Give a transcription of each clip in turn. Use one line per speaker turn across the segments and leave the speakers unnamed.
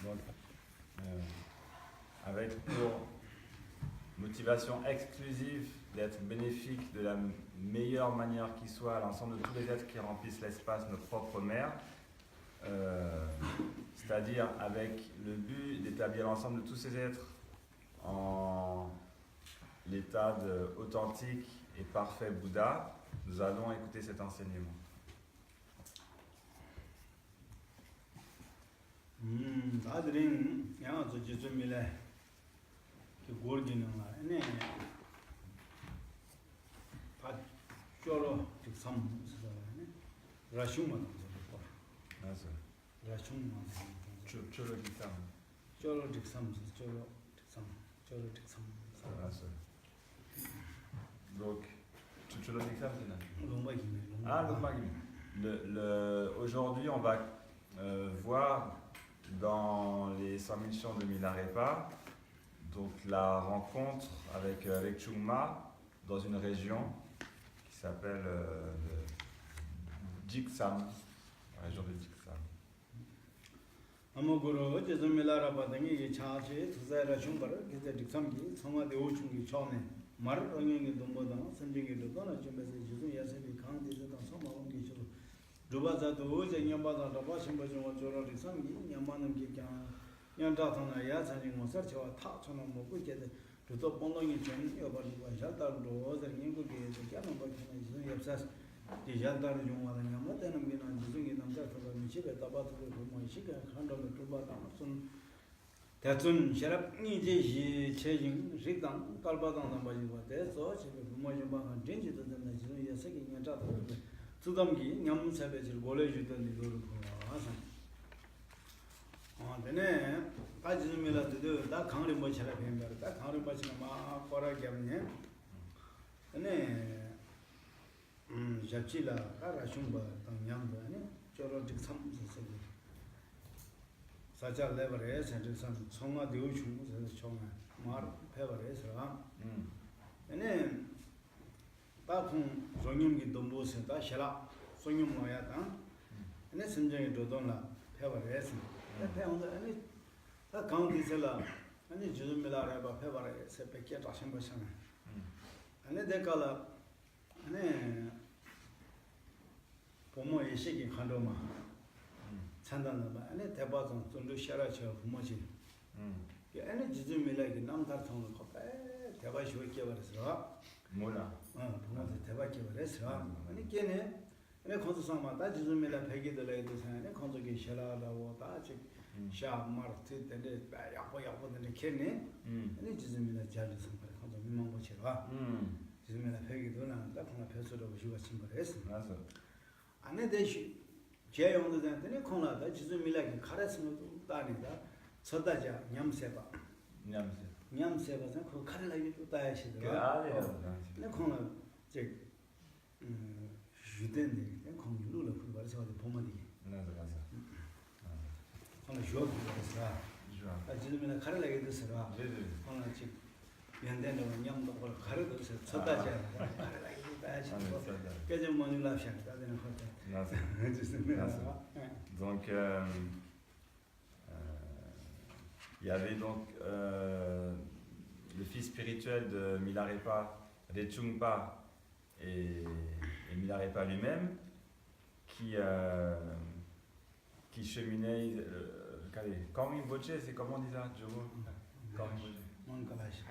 Donc, avec pour motivation exclusive d'être bénéfique de la meilleure manière qui soit à l'ensemble de tous les êtres qui remplissent l'espace, nos propres mères, c'est-à-dire avec le but d'établir l'ensemble de tous ces êtres en l'état authentique et parfait Bouddha, nous allons écouter cet enseignement. Donc, aujourd'hui, on va voir dans les 100 000 chants de Milarepa, donc la rencontre avec Chungma dans une région qui s'appelle Jiksam, la région de Jiksam.
Amogoro, Jason Milarapa, the Charge, Tuzara Shumbar, Jiksam, Soma de Ochungi Chone, Mar, Onging the Modan, sending it to Donna Jumbas, Yasaki, County, Soma, Rubaza to Oja, Yambada, the Washing Bajan, Joro, Sangi, Yamanam Kikan, Yandatana Yasan, Mosarcho, Tatson, Mokuja, to top Pondong, Yobadi, Shalta, Rose, and Yango, the Canon, Yabsas. The Yandar Juma and Yamata and Minan using in them for the Michigan, Tabato, Moishika, Handle, Tuba, Amazon, Tatun, Sharap, Niji, changing, Ritan, Kalbatan, and Bajiva, so she will Mojaba and change it to the Nigeria second Yatata. Sudamki, Yam Savage, College, and the Guru Hasan. On the name, I just made to do that county much of him, that county much for a Gamine. And then. Jachila, Karashumba, Tanyamba, Choro Dixam, such a level as and some Soma de Ocean, Choma, Mar, Peveres, and then Tapum, Songim Dombos and Tashala, Songim Moyata, and then Sanjay Dodona, Peveres, that county seller, and the Jumila Raba Peveres, a Pekia Tashimbasana, and then they call up. Pomo is shaking Handoma. Sandana, and a tabaton to do Sharacha of Mochi. And it is me like a number from the copper, Tabashuki restaurant.
Mola.
Tabaki restaurant. And again, and a consuma, that is me like Peggy the ladies and a congregation or Tajik, Shah Martit and it by Yapo and the Kenny. And it is me like Jarvis and Condomino. Zimena Pegidona, that on a person of Sugar Simbares. And then they should Jay on the Anthony that is me like a Karasmo Danida, Sodaja, Yamseba. Yamseba, and Karla to die. Nakona, Jack Juden, and Kong Lula, who was on the Pomadi. On a joke, I didn't mean a Karla in the Sarah. On a chip. And then when young Harris said, Sodaja, get your money last year.
Donc, il y avait donc le fils spirituel de Milarepa, Rechungpa et Milarepa lui-même, qui cheminait. Kami Boche, c'est comment on dit ça, Jomo?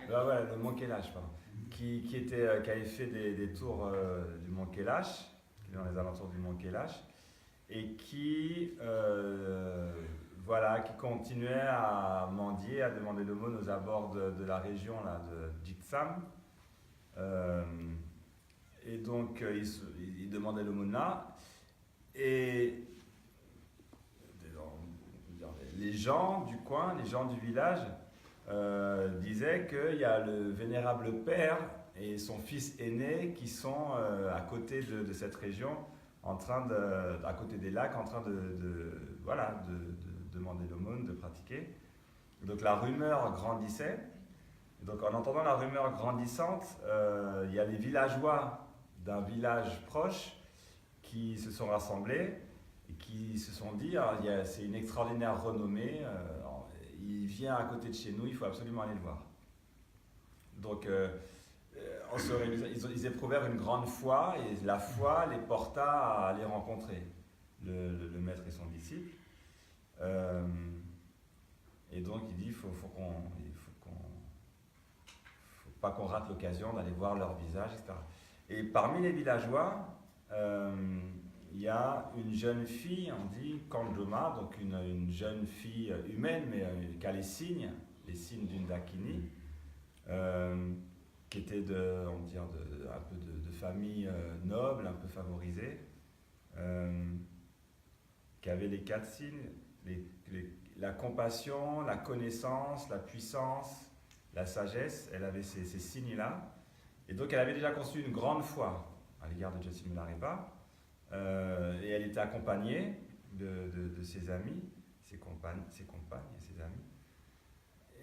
Le Mont Kailash, pardon. Qui avait fait des tours du Mont Kailash, qui est dans les alentours du Mont Kailash, et qui continuait à mendier, à demander l'aumône aux abords de la région là, de Jiksam. Et donc, il demandait l'aumône là. Et les gens du coin, les gens du village, disait qu'il y a le vénérable père et son fils aîné qui sont à côté de cette région, à côté des lacs, en train de demander l'aumône, de pratiquer. Et donc la rumeur grandissait. Et donc en entendant la rumeur grandissante, il y a les villageois d'un village proche qui se sont rassemblés et qui se sont dit, c'est une extraordinaire renommée, il vient à côté de chez nous, il faut absolument aller le voir. Donc, ils éprouvèrent une grande foi et la foi les porta à aller rencontrer le maître et son disciple. Et donc, il dit, il faut pas qu'on rate l'occasion d'aller voir leur visage, etc. Et parmi les villageois, il y a une jeune fille, on dit Kanjoma, donc une jeune fille humaine, mais qui a les signes d'une Dakini, qui était un peu de famille noble, un peu favorisée, qui avait les 4 signes, la compassion, la connaissance, la puissance, la sagesse. Elle avait ces signes-là. Et donc elle avait déjà conçu une grande foi à l'égard de Jetsun Milarepa. Et elle était accompagnée de ses amis, ses compagnes et ses amis.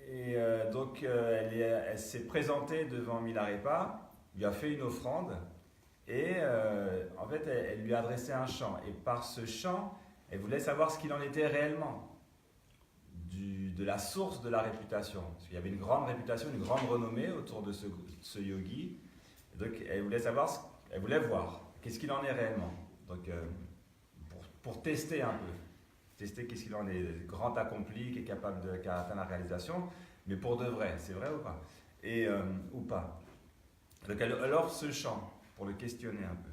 Et donc elle s'est présentée devant Milarepa, lui a fait une offrande et en fait elle lui a adressé un chant. Et par ce chant, elle voulait savoir ce qu'il en était réellement, de la source de la réputation. Parce qu'il y avait une grande réputation, une grande renommée autour de ce yogi. Et donc elle voulait elle voulait voir qu'est-ce qu'il en est réellement. Donc pour tester un peu, tester qu'est-ce qu'il en est, grand accompli, qui a atteint la réalisation, mais pour de vrai, c'est vrai ou pas, et ou pas. Donc elle offre ce chant pour le questionner un peu.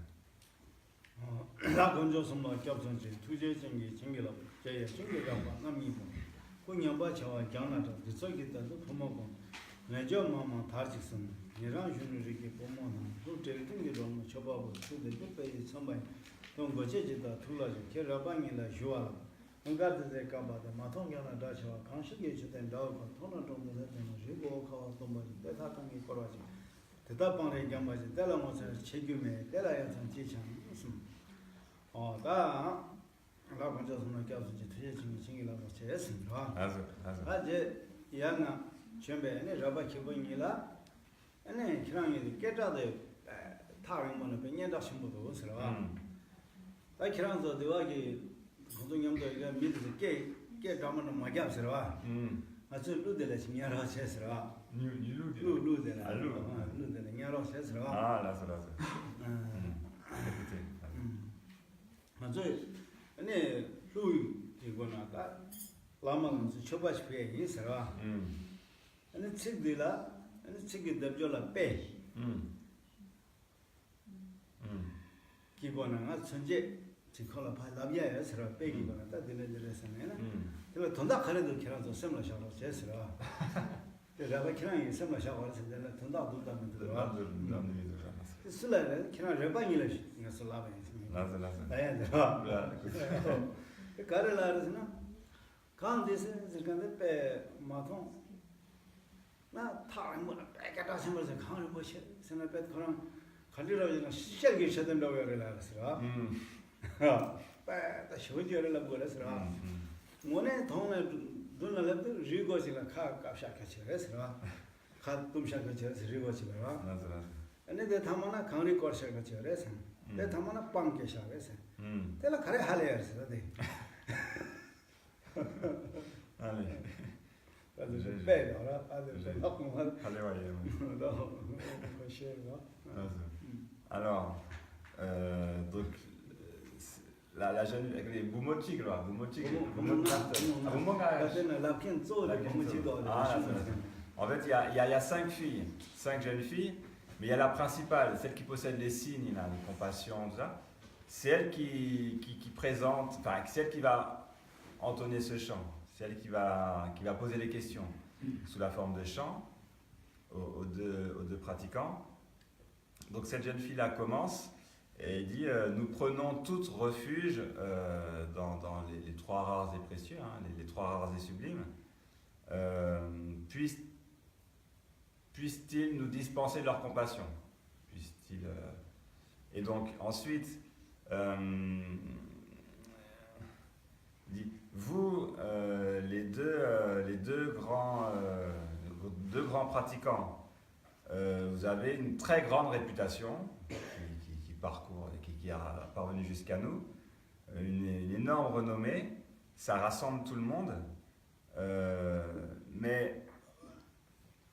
Alors, donc, la jeune, les Bumochi, en fait, il y a 5 filles, 5 jeunes filles, mais il y a la principale, celle qui possède les signes, la compassion, tout ça. C'est elle qui présente, enfin, c'est elle qui va entonner ce chant. C'est elle qui va poser les questions sous la forme de chant aux deux pratiquants. Donc cette jeune fille-là commence et dit nous prenons tous refuge dans les 3 rares et précieux, hein, les 3 rares et sublimes. Puissent-ils nous dispenser de leur compassion? Et donc ensuite, dit, vous, les deux grands pratiquants, vous avez une très grande réputation qui parcourt, qui a parvenu jusqu'à nous, une énorme renommée, ça rassemble tout le monde. mais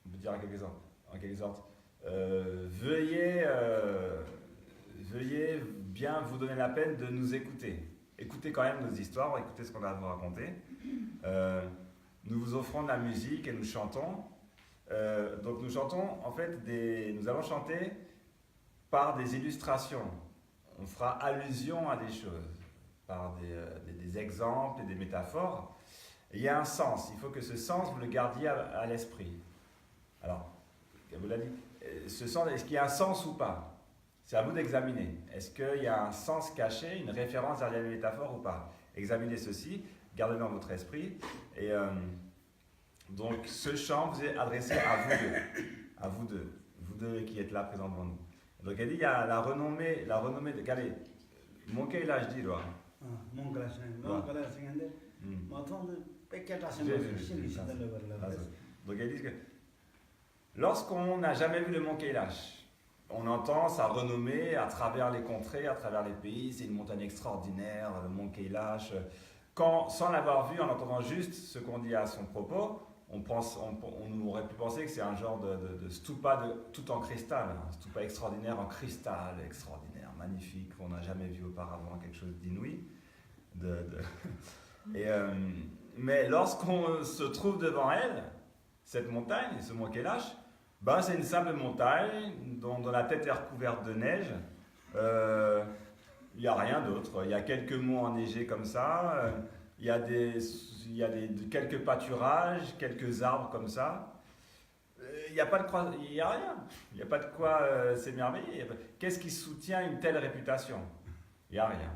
on peut dire en quelque sorte, veuillez bien vous donner la peine de nous écouter. Écoutez quand même nos histoires, écoutez ce qu'on a à vous raconter. Nous vous offrons de la musique et nous chantons. Donc nous chantons, en fait, nous allons chanter par des illustrations. On fera allusion à des choses, par des exemples et des métaphores. Et il y a un sens, il faut que ce sens, vous le gardiez à l'esprit. Alors, vous l'avez dit, ce sens, est-ce qu'il y a un sens ou pas? C'est à vous d'examiner. Est-ce qu'il y a un sens caché, une référence derrière les métaphores ou pas? Examinez ceci, gardez-le dans votre esprit. Et donc, ce chant vous est adressé à vous deux qui êtes là présents devant nous. Donc, elle dit, il y a la renommée de... Regardez, mon quel âge dit, là?
Mon classe,
donc, elle dit que lorsqu'on n'a jamais vu le mont Kailash, on entend sa renommée à travers les contrées, à travers les pays, c'est une montagne extraordinaire, le mont Kailash. Sans l'avoir vu, en entendant juste ce qu'on dit à son propos, on aurait pu penser que c'est un genre de stupa tout en cristal, un stupa extraordinaire en cristal, extraordinaire, magnifique, qu'on n'a jamais vu auparavant, quelque chose d'inouï. Mais lorsqu'on se trouve devant elle, cette montagne, ce mont Kailash, ben c'est une simple montagne dont la tête est recouverte de neige. Il n'y a rien d'autre. Il y a quelques monts enneigés comme ça. Il y a quelques pâturages, quelques arbres comme ça. Il n'y a pas de quoi, il n'y a rien. Il n'y a pas de quoi s'émerveiller. Qu'est-ce qui soutient une telle réputation? Il n'y a rien.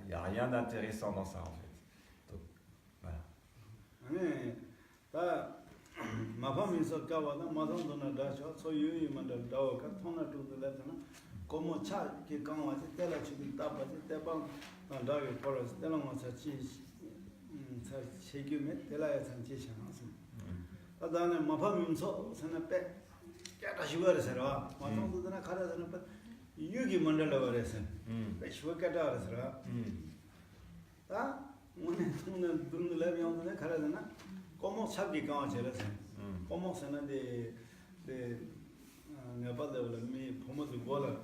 Il n'y a rien d'intéressant dans ça, en fait. Donc, voilà.
Comment ça qui quand j'ai là comment ça des n'a pas de mais pour moi de voilà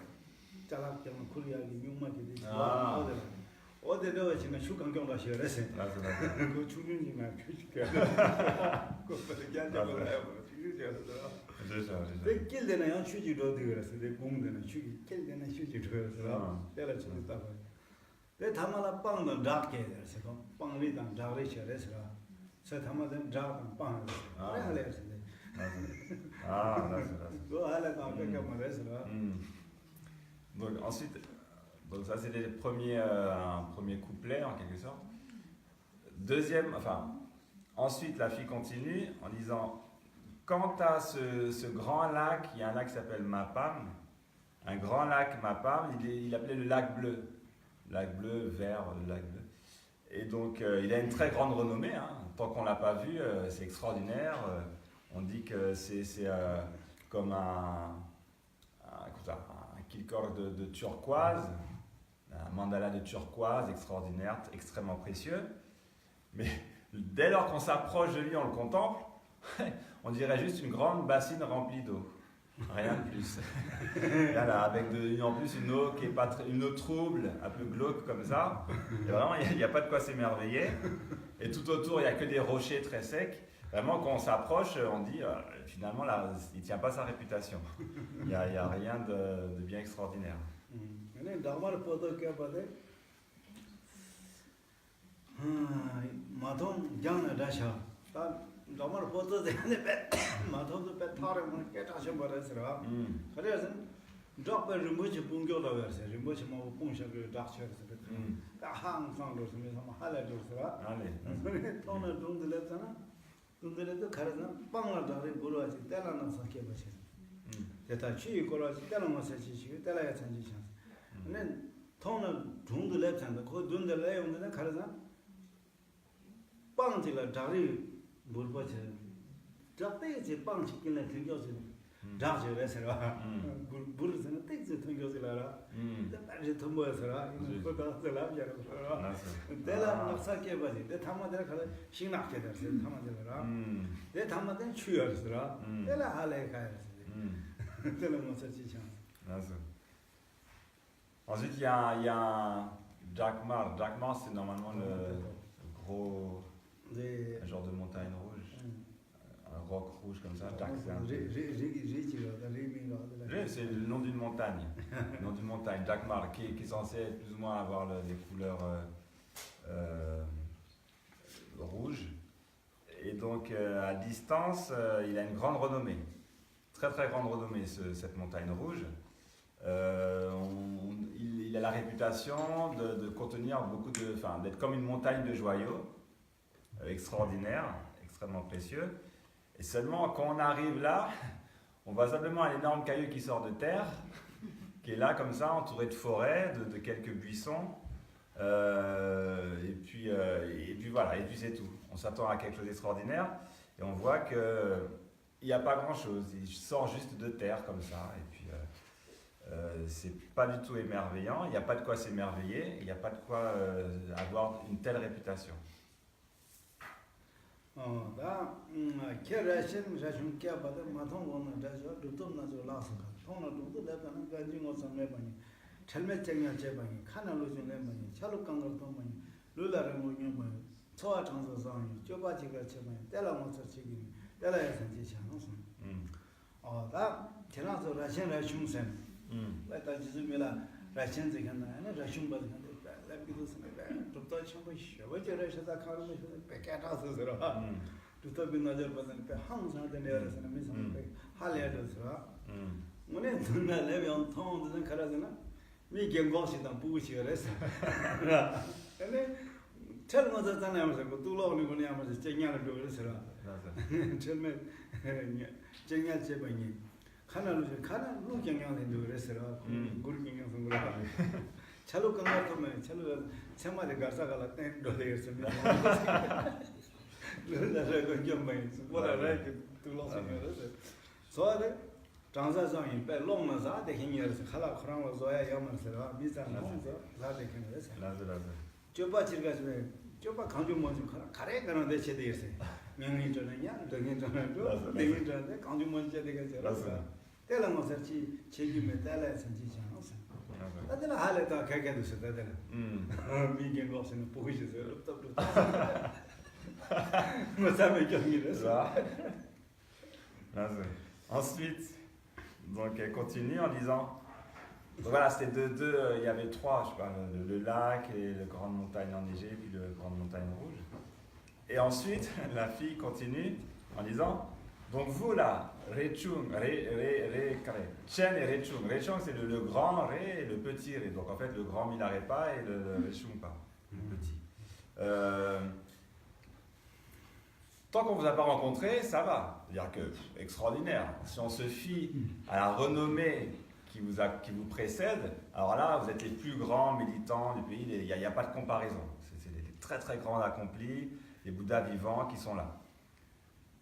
chala que on courir à l'union qui dit au de là je me suis quand on va chez là c'est go chunin ni ma critique go pas de ganda voilà tu dis c'est quel de n'a chuji do de c'est des bons de n'a chuji quel de n'a chuji do c'est là là tu dis pas le thamala pang de dark c'est comme pang li dans dark chez là c'est là c'est thamala dark pang là
donc ensuite, donc ça c'était un premier couplet en quelque sorte. Ensuite la fille continue en disant, quant à ce grand lac, il y a un lac qui s'appelle Mapam, un grand lac Mapam, il appelait le lac bleu vert, le lac bleu. Et donc il a une très grande renommée, hein. Tant qu'on l'a pas vu, c'est extraordinaire. On dit que c'est comme un kilkor de turquoise, un mandala de turquoise extraordinaire, extrêmement précieux. Mais dès lors qu'on s'approche de lui, on le contemple, on dirait juste une grande bassine remplie d'eau. Rien de plus. Voilà, avec en plus une eau qui est pas une eau trouble, un peu glauque comme ça. Et vraiment, il n'y a pas de quoi s'émerveiller. Et tout autour, il n'y a que des rochers très secs. Vraiment, quand on s'approche, on dit finalement, là, il ne tient pas sa réputation. Il n'y a rien de bien extraordinaire.
돈들에도 가르나 빵을 다리 보러지 때라는 상계 버시. 대다 취이 거라지 때라는 거 사지시 때라야 찬지시. 근데 돈은 돈들 랩찬다. 그 돈들 내용들은 가르나 빵지가 다리 뭘 버시. 잡대지 빵 시키는 들겨서 장제 레서라 부르스는 땡스 통교지라라 대바지 통보에서라 이거 보다서라 비야라 내가 막사게 바지 내 담아들 가서 신학게 됐어 담아들라 내 담아들 추여서라 내가 할래 가야지 내가 뭐 사치창
Ensuite, il y a Jack Maar. Jack Maar, c'est normalement le gros genre de montagne rouge. Un roc rouge comme ça. Jack, c'est le nom d'une montagne. Le nom d'une montagne. Jack Maar, qui est censé être plus ou moins avoir des couleurs rouges. Et donc, à distance, il a une grande renommée. Très très grande renommée, cette montagne rouge. Il a la réputation de contenir beaucoup de, d'être comme une montagne de joyaux extraordinaires, extrêmement précieux. Et seulement quand on arrive là, on voit simplement un énorme caillou qui sort de terre, qui est là comme ça, entouré de forêts, de quelques buissons. Et puis voilà, et puis c'est tout. On s'attend à quelque chose d'extraordinaire et on voit que il n'y a pas grand chose. Il sort juste de terre comme ça. Et puis c'est pas du tout émerveillant, il n'y a pas de quoi s'émerveiller, il n'y a pas de quoi avoir une telle réputation.
Lata jizumila rashin zikan na rashin ba zikan la bidu sana to to chambo shwa je rashin da kharu me pe kata so zero to to bin nazar badan pe ham sa de ne rasana me sa pe halya do zero mune dunna le yon thon de khara zana mi gen go shi dan bu shi res ene chal mo da zana ma ko tu lo ni ko ni ma se chenya do res ra chal me chenya che ba ni खाना लू 경향 된다고 그랬어요. gur 경향 성구라. 차로 강가면 차로 참마데 가사가라 땡 도되겠습니다. 그러다가 좀 많이 뭐라 이렇게 둘러서면서 소아데 장사상이 배 롱나서 대행이어서 칼라 크랑로 조야 야만서 미산나서 자데 ken에서
라즈
저바 지르가서 저바 강조 먼저 가래 가는 데 제대했어요. 명이 전에냐 등이 전에도 등이 전에 강조 먼저 되겠어요. तेला मसरची छेगी में तेला संजी जानो से तेला हाले तो क्या क्या दूसरे तेला मीटिंग को से पूछे से तब मसा में क्या मिले
ça. Ensuite, donc elle continue en disant donc voilà, c'était il y avait trois, je sais pas, le lac et la grande montagne enneigée puis la grande montagne rouge. Et ensuite, la fille continue en disant donc vous là, Rechung, Chen et Rechung. Rechung c'est le grand Ré et le petit Ré. Donc en fait le grand Milarepa et le Rechung pas, le petit. Tant qu'on ne vous a pas rencontré, ça va. C'est-à-dire que extraordinaire. Si on se fie à la renommée qui vous précède, alors là vous êtes les plus grands militants du pays. Il n'y a pas de comparaison. C'est des très très grands accomplis, des Bouddhas vivants qui sont là.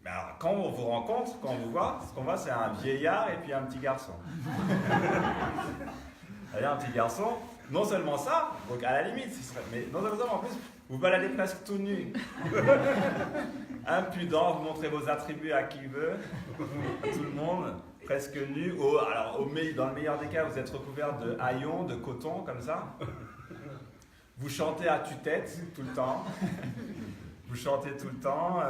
Mais alors, quand on vous rencontre, quand on vous voit, ce qu'on voit, c'est un vieillard et puis un petit garçon. C'est-à-dire un petit garçon, non seulement ça, donc à la limite, mais non seulement ça, mais en plus, vous baladez presque tout nu. Impudent, vous montrez vos attributs à qui veut, à tout le monde, presque nu. Dans le meilleur des cas, vous êtes recouvert de haillons, de coton, comme ça. Vous chantez à tue-tête tout le temps. Vous chantez tout le temps,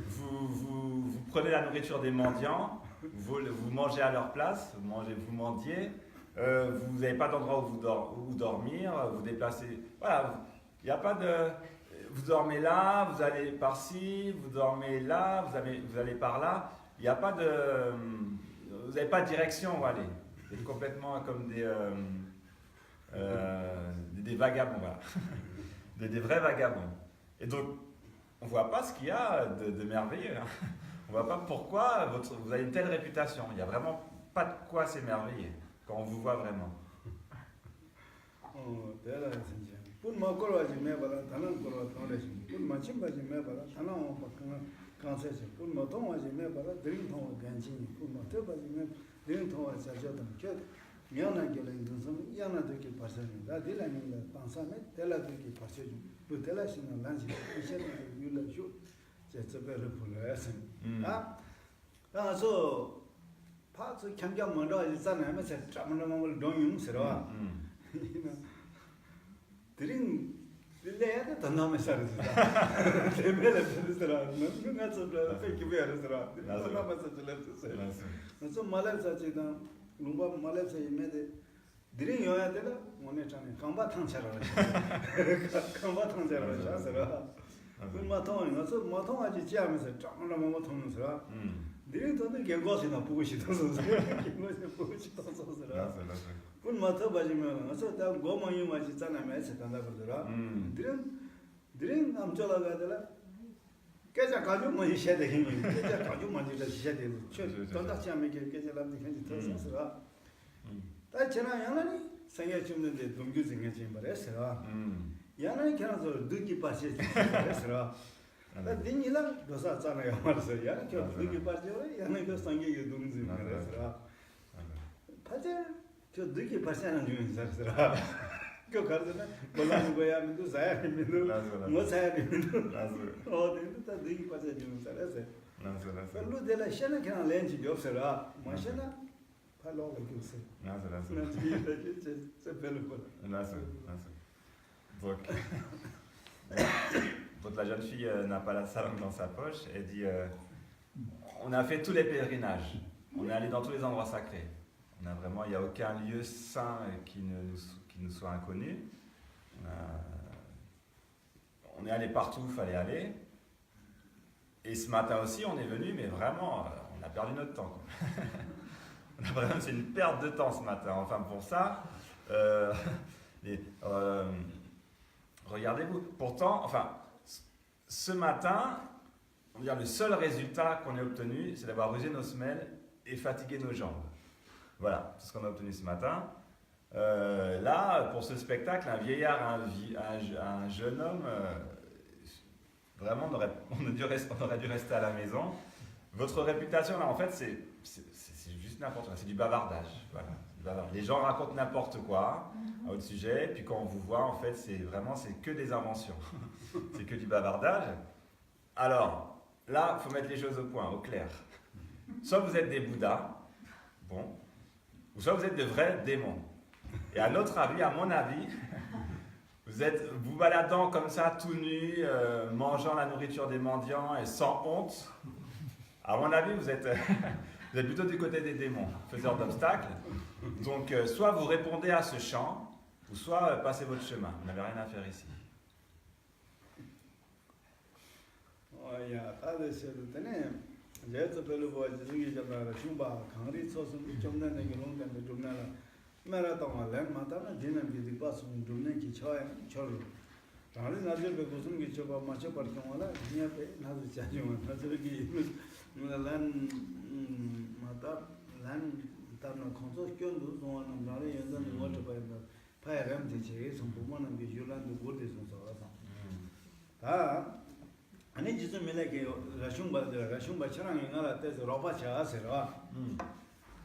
vous prenez la nourriture des mendiants, vous mangez à leur place, vous mendiez, vous n'avez pas d'endroit où dormir, vous déplacez. Voilà, il n'y a pas de. Vous dormez là, vous allez par-ci, vous dormez là, vous allez par là. Il n'y a pas de. Vous n'avez pas de direction où aller. Vous êtes complètement comme des vagabonds, voilà. des vrais vagabonds. Et donc, on ne voit pas ce qu'il y a de merveilleux. Hein. On ne voit pas pourquoi vous avez une telle réputation. Il n'y a vraiment pas de quoi s'émerveiller quand on vous voit vraiment.
강세지 뭐 동화지 매바라 드림 통화 간지 뭐 대바지 매 드림 통화 자저도 겨 미안하게 인도선 야나들기 발생다 딜라니가 방사매 텔라들기 발생 그 텔라시는 난지 이제는 유럽쇼 제저베르 불러야서 아 그래서 파츠 경경 먼저 있잖아요 하면서 잡는 동용스러워 드림 빌레야 더 남아서 레벨을 들으더라 누가 저를 페이크 베르더라 남아서 들었어요 그래서 말해서지다 누가 말해서 이메데 드림 요야 되다 오늘 전에 강바 탕차라 강바 탕차라 자서라 그 마통 가서 마통하지 지하면서 짱나 뭐 통는서라 드림 돈을 개고시나 보고 싶어서 개고시 보고 싶어서라 그 마터 봐지면 가서 다 고모이 마치 잖아요 했었다 그러더라 드림 남절하가 되라 깨자 가지고 뭐 해야 되겠니 깨자 가지고 만지다 해야 되는 돈닥지 않게 깨자 남지 괜히 터서라 다 지나 양아니 생애 줍는데 동규 생애 좀 말했어라 양아니 걔는 늦게 빠지 말했어라 나 din이랑 도사 잖아요 말했어 양아니 저 늦게 빠져요 양아니 그 생애 동지 말했어라 파제 저 늦게 빠지는 중인 사람들아 그 가르는 몰라는 거야 민도 사야 민도 뭐 사야 민도 근데 다 늦게 빠지는 사람들 별로 데라 샤나 그냥 렌지 없어라 마샤나 팔로 그랬어 c'est belle
Donc la jeune fille n'a pas la langue dans sa poche, elle dit on a fait tous les pèlerinages, on est allé dans tous les endroits sacrés. On a vraiment, il n'y a aucun lieu saint qui nous soit inconnu. On est allé partout où il fallait aller. Et ce matin aussi, on est venu, mais vraiment, on a perdu notre temps. C'est une perte de temps ce matin. Enfin, pour ça, regardez-vous. Pourtant, enfin, ce matin, on va dire le seul résultat qu'on ait obtenu, c'est d'avoir usé nos semelles et fatigué nos jambes. Voilà, tout ce qu'on a obtenu ce matin. Là, pour ce spectacle, un vieillard, un jeune homme, vraiment, on aurait dû rester à la maison. Votre réputation, là, en fait, c'est juste n'importe quoi. C'est du bavardage. Voilà. Les gens racontent n'importe quoi à votre sujet, puis quand on vous voit, en fait, c'est que des inventions. C'est que du bavardage. Alors, là, il faut mettre les choses au point, au clair. Soit vous êtes des Bouddhas, bon, ou soit vous êtes de vrais démons. Et à notre avis, à mon avis, vous baladant comme ça, tout nu, mangeant la nourriture des mendiants et sans honte, à mon avis, vous êtes plutôt du côté des démons, faiseurs d'obstacles. Donc, soit vous répondez à ce chant, ou soit passez votre chemin. Vous n'avez rien à faire ici.
아니 지금 밀레게 라슌바 차랑이 나라 때서 로바차 하세요.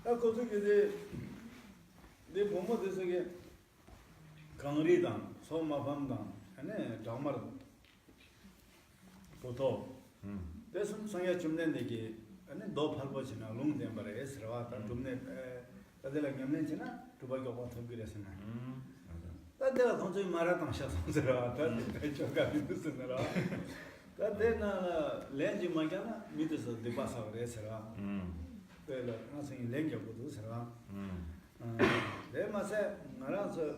딱 거기에 내 보모 대석에 강리당 소마밤당 아니 정말 보통 대선 상야 좀된데게 아니 너 팔보지나 롱된 바래 에스라와 딱 좀네 다들 냠내지나 두바가 와서 그랬으나 다들 동저 마라탕 샤선들아 다들 저가 비스느라 다데나 렌지 마가나 미드서 디바사 그랬으라 그래서 나중에 렌겨 보도서라 내 맛에 나라서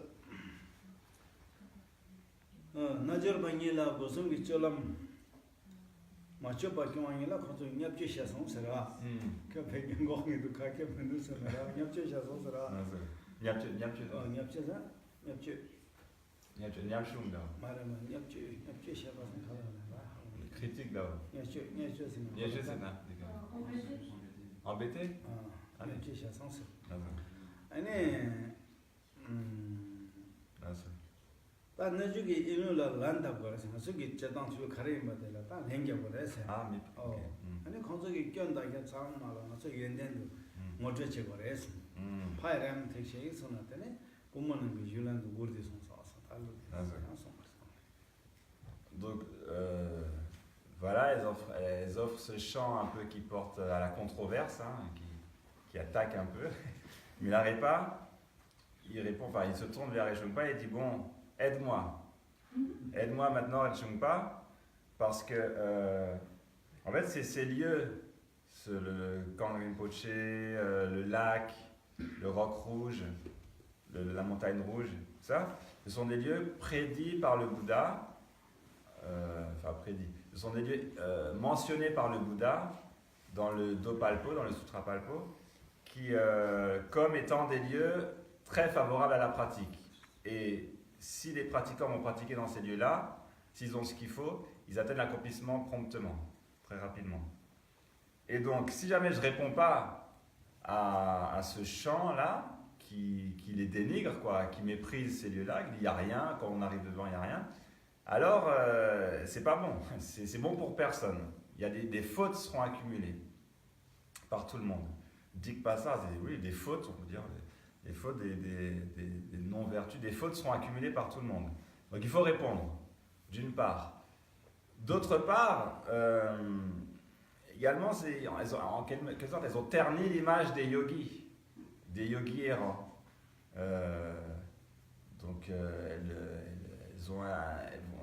나저 방이라 무슨 기초람 맞춰 바뀌어만이라 거기서 nhập 샤선서라 그 백인 거기도 가게 만들서라 nhập 샤선서라
nhập
말하면 nhập 샤선서
critique d'abord. Embêté?
아니 건석이 껴다게 장마가 저 연된도 못 저치 버렸어.
Hmm.
파이람 택시에 있었는데 보면은 그 율란도 고르디 송사서 달로.
Donc voilà, elles offrent ce chant un peu qui porte à la controverse, hein, qui attaque un peu. Milarepa, il répond, enfin il se tourne vers Echungpa et dit bon, aide-moi. Aide-moi maintenant Echungpa, parce que en fait c'est ces lieux, le Kangri Rinpoche, le lac, le roc rouge, la montagne rouge, ça, ce sont des lieux prédits par le Bouddha. Ce sont des lieux mentionnés par le Bouddha dans le Dopalpo, dans le Sutra Palpo, qui, comme étant des lieux très favorables à la pratique. Et si les pratiquants vont pratiquer dans ces lieux-là, s'ils ont ce qu'il faut, ils atteignent l'accomplissement promptement, très rapidement. Et donc, si jamais je ne réponds pas à ce chant-là, qui les dénigre, quoi, qui méprise ces lieux-là, il n'y a rien, quand on arrive devant, il n'y a rien, alors c'est pas bon, c'est bon pour personne. Il y a des fautes seront accumulées par tout le monde. Dit pas ça, oui, des fautes, on peut dire, des fautes, des non-vertus, des fautes seront accumulées par tout le monde. Donc il faut répondre, d'une part. D'autre part, également, en quelque sorte, elles ont terni l'image des yogis errants. Donc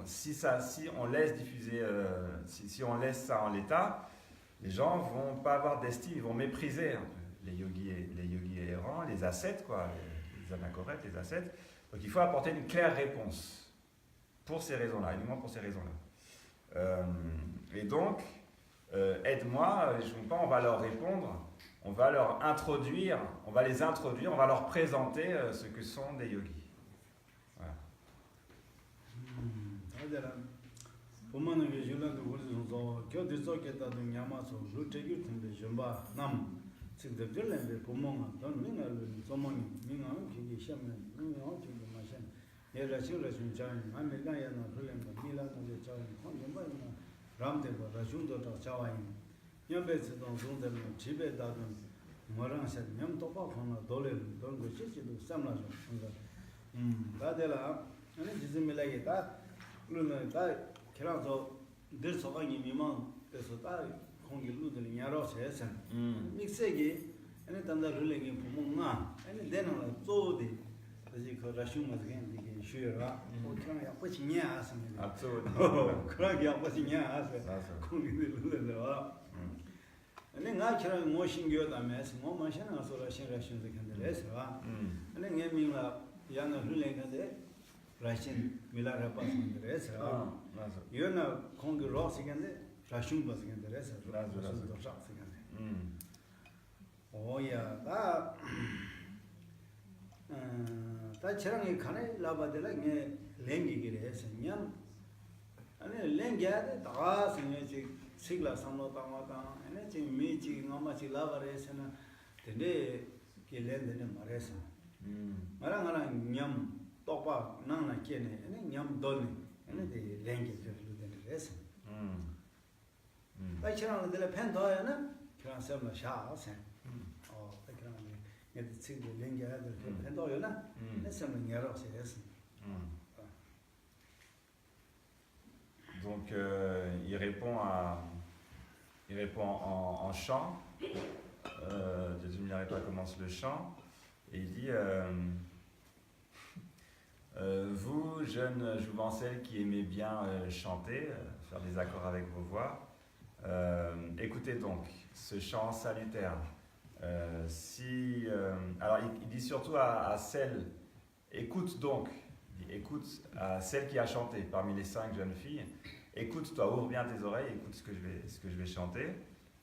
si on laisse diffuser, si on laisse ça en l'état, les gens vont pas avoir d'estime, ils vont mépriser un peu les yogis errants, les ascètes, quoi, les anachorètes, les ascètes. Donc il faut apporter une claire réponse pour ces raisons-là, uniquement pour ces raisons-là. Et donc, aide-moi, on va leur répondre, on va leur introduire, on va leur présenter ce que sont des yogis.
보면은 그 율란도 우리도 교대서 게다도 냐마서 루테기 텐데 좀바 남 직접들는데 보면은 돈 민을 소망이 민은 기기 시험은 민은 지금 마찬 얘가 지금 진짜는 아메리카야나 그런데 밀라노에 자는 혼자만 람데고 라준도도 자와인 옆에서도 동들은 집에 다든 뭐랑서 냠도바 보나 돌을 돈도 지지도 삼라죠 다들아 아니 지금이라게 다 그러면 다 그래서 늘 소강이 미만 그래서 다 공기 루들 냐로서 해서 믹스기 아니 단다 룰링이 부모가 아니 되는 조디 그지 그 라슈마스 괜히 쉬어라 그냥 약간 냐 하스는 그런 게 약간 냐 하스 공기 루들로 아니 나 그런 뭐 신기하다면서 뭐 마시는 소라 신라신도 견들해서 아니 녀미가 야는 룰링인데 라신 밀라라 빠스인데서 이거는 공기 로스인데 라슝 빠스인데서 라도 샤스인데 오야 다 저랑이 가네 라바들라 게 랭기기를 해서 냥 아니 랭게야 다 생각이 sigla samlo tamata ene chi mi chi ngama chi lavaresena tende ke lende ne maresa maranga nyam topa nang na kene ene nyam doni ene de lenge de lende resa bai chana de le pen doya na kran samla sha sen kran ne de chi de lenge ya de pen doya na ne samla nyaro se resa.
Donc il répond en chant. Jésus Milarepa commence le chant et il dit vous, jeunes jouvencelles qui aimez bien chanter, faire des accords avec vos voix, écoutez donc ce chant salutaire. Alors il dit surtout à celles, écoute donc. Écoute à celle qui a chanté parmi les 5 jeunes filles. Écoute-toi, ouvre bien tes oreilles, écoute ce que je vais chanter.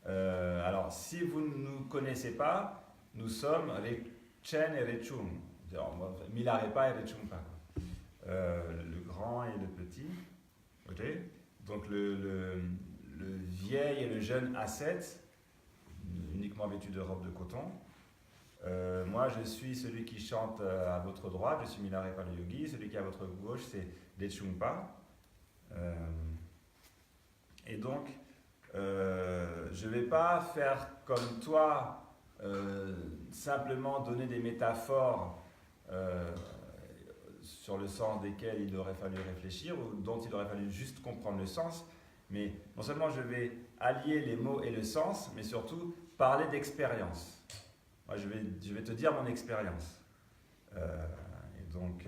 Alors, si vous ne nous connaissez pas, nous sommes Rechen et Rechung. Milarepa et Rechungpa. Le grand et le petit. Okay. Donc, le vieil et le jeune ascète, uniquement vêtu de robe de coton. Moi, je suis celui qui chante à votre droite, je suis Milarepa le yogi. Celui qui est à votre gauche, c'est Rechungpa. Et donc, je ne vais pas faire comme toi, simplement donner des métaphores sur le sens desquelles il aurait fallu réfléchir ou dont il aurait fallu juste comprendre le sens, mais non seulement je vais allier les mots et le sens, mais surtout parler d'expérience. Moi, je vais te dire mon expérience. Et donc,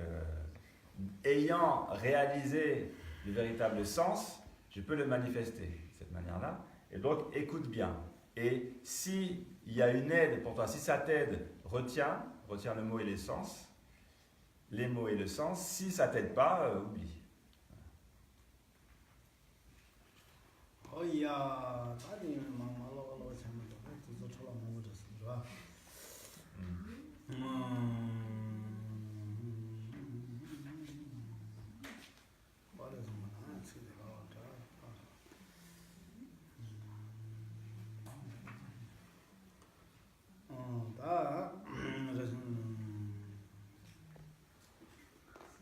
ayant réalisé le véritable sens, je peux le manifester de cette manière-là. Et donc, écoute bien. Et s'il y a une aide pour toi, si ça t'aide, retiens le mot et les sens. Les mots et le sens. Si ça t'aide pas, oublie.
Oh yeah,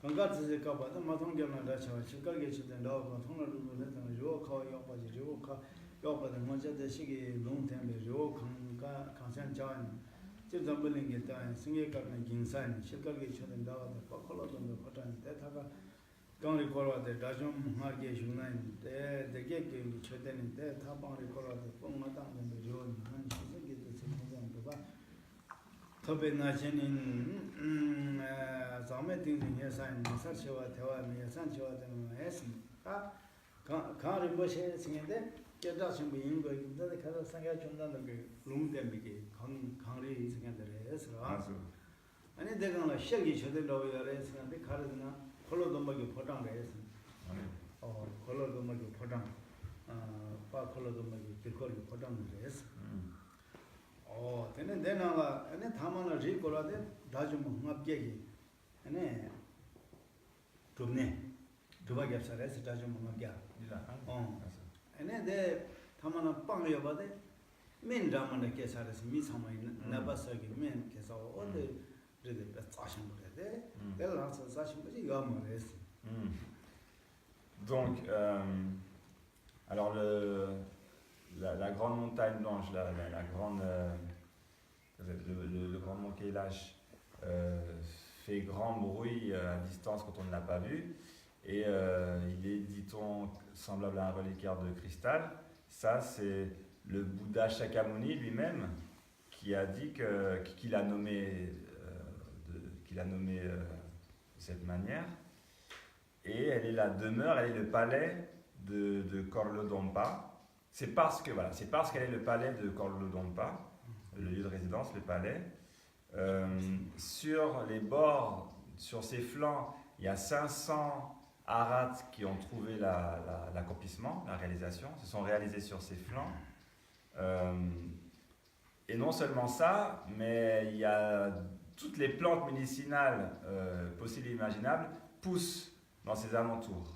Congarse kaba da matong gyalna da chawa chikal ge chiden da ko thongla lu le tan ro kha yo pa ji ro kha yo pa da mo ja de shi ge long tem be ro khang ka khang san cha ni ji zam bu ling ge ta sing ge ka na ging sa ni chikal ge chiden da da pa kholo da me patan te tha ka kang ri ko de da jom ma ge shu na ni de ge ge ni chiden ni de tha pa ri ko de pong ma dang de ro ni han shi ge de se mo zam ba tobe na chenin zame ting ye san sa chewa tewa me san chewa de ma es ka ri bo she sing de ke da sing bi yin go da de ka da sang ya chon da de lum de mi ge khang ri sing de re es ra ani de gang la she gi chode lo ya re sing de ka ri na kholo do ma ge photang re es kholo do ma ge photang pa kholo do ma ge kil khol ge photang re es tene denaga ene thamana ri kolade dajum ngapge ene tumne duba gyapsare se dajum ngapga ene de thamana pang yobade men ramana ke sare se mi samai nabasagi men ke sa ode de tsashim de la sa tsashim de yamare.
Donc alors la grande montagne blanche, la grande, le grand mont Kailash fait grand bruit à distance quand on ne l'a pas vu. Et il est, dit-on, semblable à un reliquaire de cristal. Ça, c'est le Bouddha Shakyamuni lui-même qui a dit qu'il a nommé de cette manière. Et elle est la demeure, elle est le palais de Korlodompa. C'est parce qu'elle est le palais de Korlodompa, le lieu de résidence, le palais. Sur les bords, sur ses flancs, il y a 500 arhats qui ont trouvé l'accomplissement, la réalisation, se sont réalisés sur ses flancs. Et non seulement ça, mais il y a toutes les plantes médicinales possibles et imaginables poussent dans ses alentours,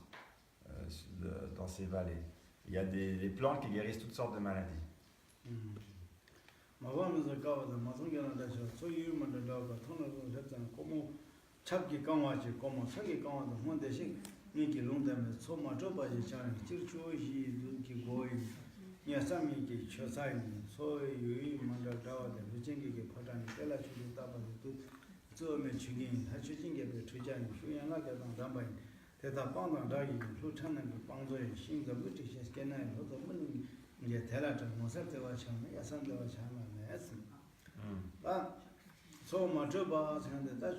dans ces vallées. Il y a des plantes qui guérissent toutes sortes de maladies.
대다 방당 다기 루찬는 방조에 신가 부티시 스캔나에 로도 문 이제 대라적 모습대와 참에 야산대와 참에 했음. 소마 저바 생한데 다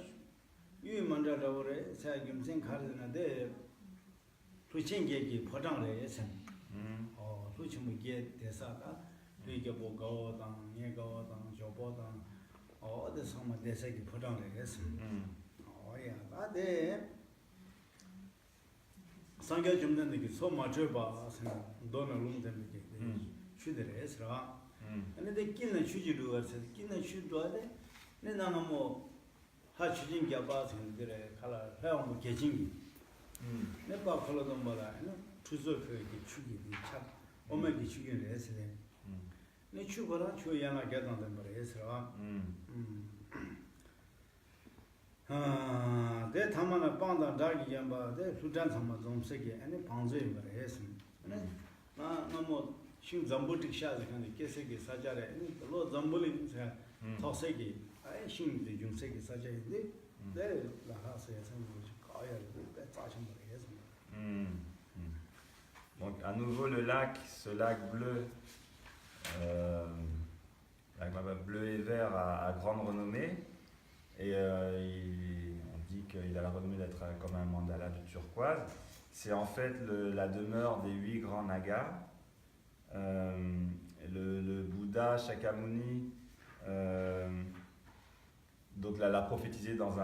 유만자라고래 사김생 가르는데 루친계기 포장래 예선. 루친무게 대사가 이게 보고당 예고당 조보당 어디서 뭐 대사기 포장래 예선. 야 나데 상계 좀 되는 게 소마 저바 도나 룸된 게 추들에 해서 근데 끼는 추지로 와서 끼는 추도하데 내 나는 뭐 하추진 게 봐서들에 칼라 해온 뭐 계진기 내가 콜로도 뭐라 추서 그 추기 참 오메기 추기를 해서 내 추거라 추야나 개단된 거래 해서 대 타마나 빵다 다기 점바 대 수단 삼마 좀 세게 아니 방조에 말해 했음. 나 너무 신 zambutik shazi kandi keseki sajare lo zambuli sa thoseki ai shin de jungseki sajare de de la hasa ya san bu kaya de tsachim ba yes.
Donc à nouveau le lac, ce lac bleu, bleu et vert à grande renommée, et on dit qu'il a la renommée d'être comme un mandala de turquoise. C'est en fait la demeure des 8 grands nagas. Le Bouddha Shakyamuni donc l'a prophétisé en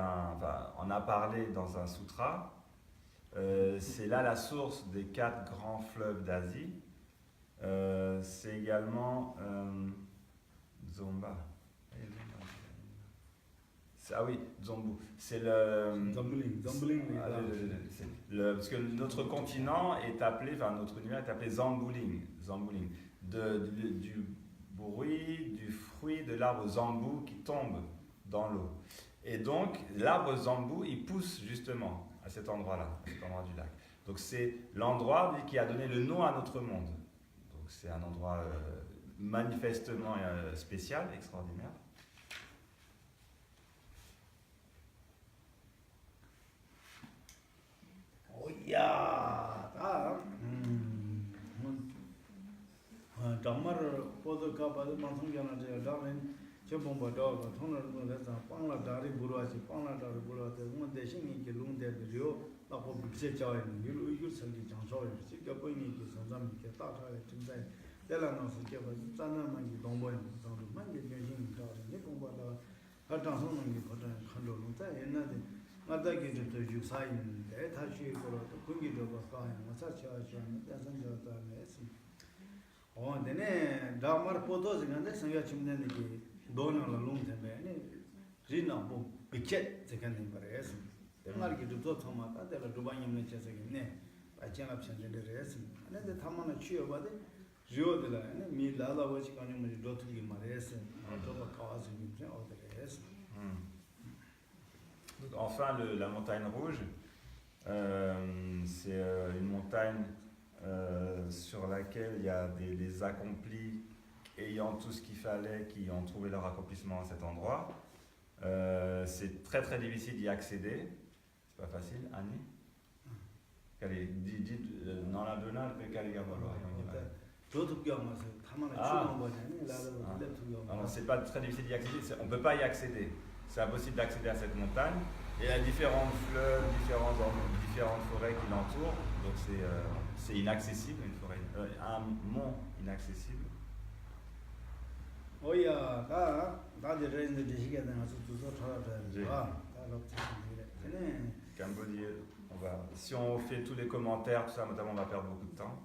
a parlé dans un sutra. C'est là la source des 4 grands fleuves d'Asie. C'est également Dzomba. Ah oui, Dzombu. C'est parce que notre continent est appelé, notre univers est appelé Zambuling. Du bruit, du fruit de l'arbre Zambu qui tombe dans l'eau. Et donc, l'arbre Zambu, il pousse justement à cet endroit-là, à cet endroit du lac. Donc, c'est l'endroit qui a donné le nom à notre monde. Donc, c'est un endroit manifestement spécial, extraordinaire.
야, 다 정말 보도가 받은 방송견한테 다른 저번보다 통화를 해서 빵라다리 부르지 빵라다리 부르지 뭐 대신에 이게 롱대들이요 나고 비세자에 이거 선지 장소에 직접 보이는 게 선담이게 따라에 진짜 대란어서 제가 짠나만 이 동보에 무슨 많이 변신이 다르네 공부하다 가장성은 게 거든 컨트롤은 다 옛날에 나다게 좀 유사인데 다시 걸어도 군기도 가까이 마사치아시는 대선자다네 네네 다마르 포도즈간데 생각 침내는 게 도나라 롱템베네 리나보 비켓 세간님 바레스 말기 좀 토마다 데라 두바님네 체세겠네 바치나 편데레스 근데 타마나 취어바데 지오들라네 미라다 버치 가님이 도트기 마레스 도바 카와즈 김제 어데레스
Enfin, la montagne rouge, c'est une montagne sur laquelle il y a des accomplis ayant tout ce qu'il fallait, qui ont trouvé leur accomplissement à cet endroit. C'est très très difficile d'y accéder. C'est pas facile, Annie? Non, la donne, c'est pas très difficile d'y accéder, on ne peut pas y accéder. C'est impossible d'accéder à cette montagne. Et il y a différents fleuves, différentes forêts qui l'entourent. Donc c'est inaccessible, une forêt, un mont inaccessible.
Oui,
Cambodge, si on fait tous les commentaires, tout ça, notamment, on va perdre beaucoup de temps.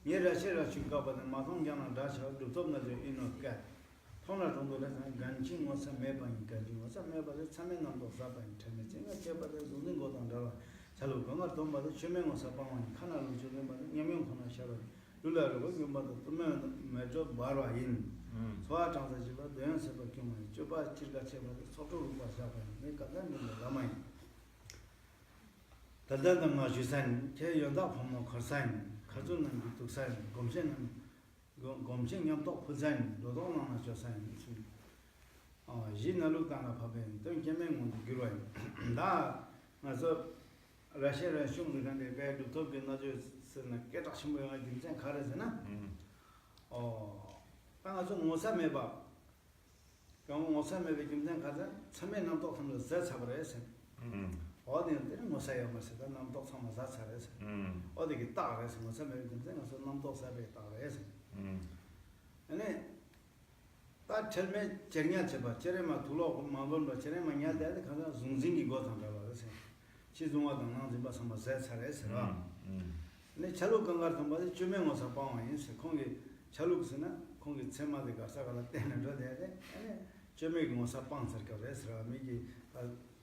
예라시라 중가받은 마동장은 다시 도톱나죠 이노까 통나 정도는 간칭 와서 매번 간칭 와서 매번 참여 남도 사반 참여 제가 제바도 눈은 거던다 잘로 건가 돈 받아 주명 와서 방원 카나로 주는 받아 녀명 코나 샤로 룰라로 요마도 뜨면 매저 바로 인 소아 장사 집어 대연서 밖에만 좁아 찔가 제바도 소토로 봐서 내가 간는 남아이 달달한 주산 제 연다 범모 거산 가족은 독산 검색은 검색염도 부산 노동하는 조사는 진나로 가나 파벤 또 개명은 기로에 나 맞아 러시아 슝는데 배도 또 변나져서는 깨닫신 모양이 굉장히 가르잖아 방아서 모사매 봐 그럼 모사매 굉장히 가자 처음에 남도 한번 세차버려서 어디는 모사야 마세다 남도 상마사 차려서 어디게 따라서 모사매 굉장히 남도 사배 따라서 아니 다 처음에 정년 잡아 저래마 둘로 마음을 저래마 냐데 가서 중징이 거던가 봐서 지중화도 나지 봐서 마사 차려서 근데 차로 건가도 봐서 주명어서 방원인서 거기 차로스나 거기 체마데 가서가 때는 줘야 돼 아니 주명이 모사 방서가 그래서 미기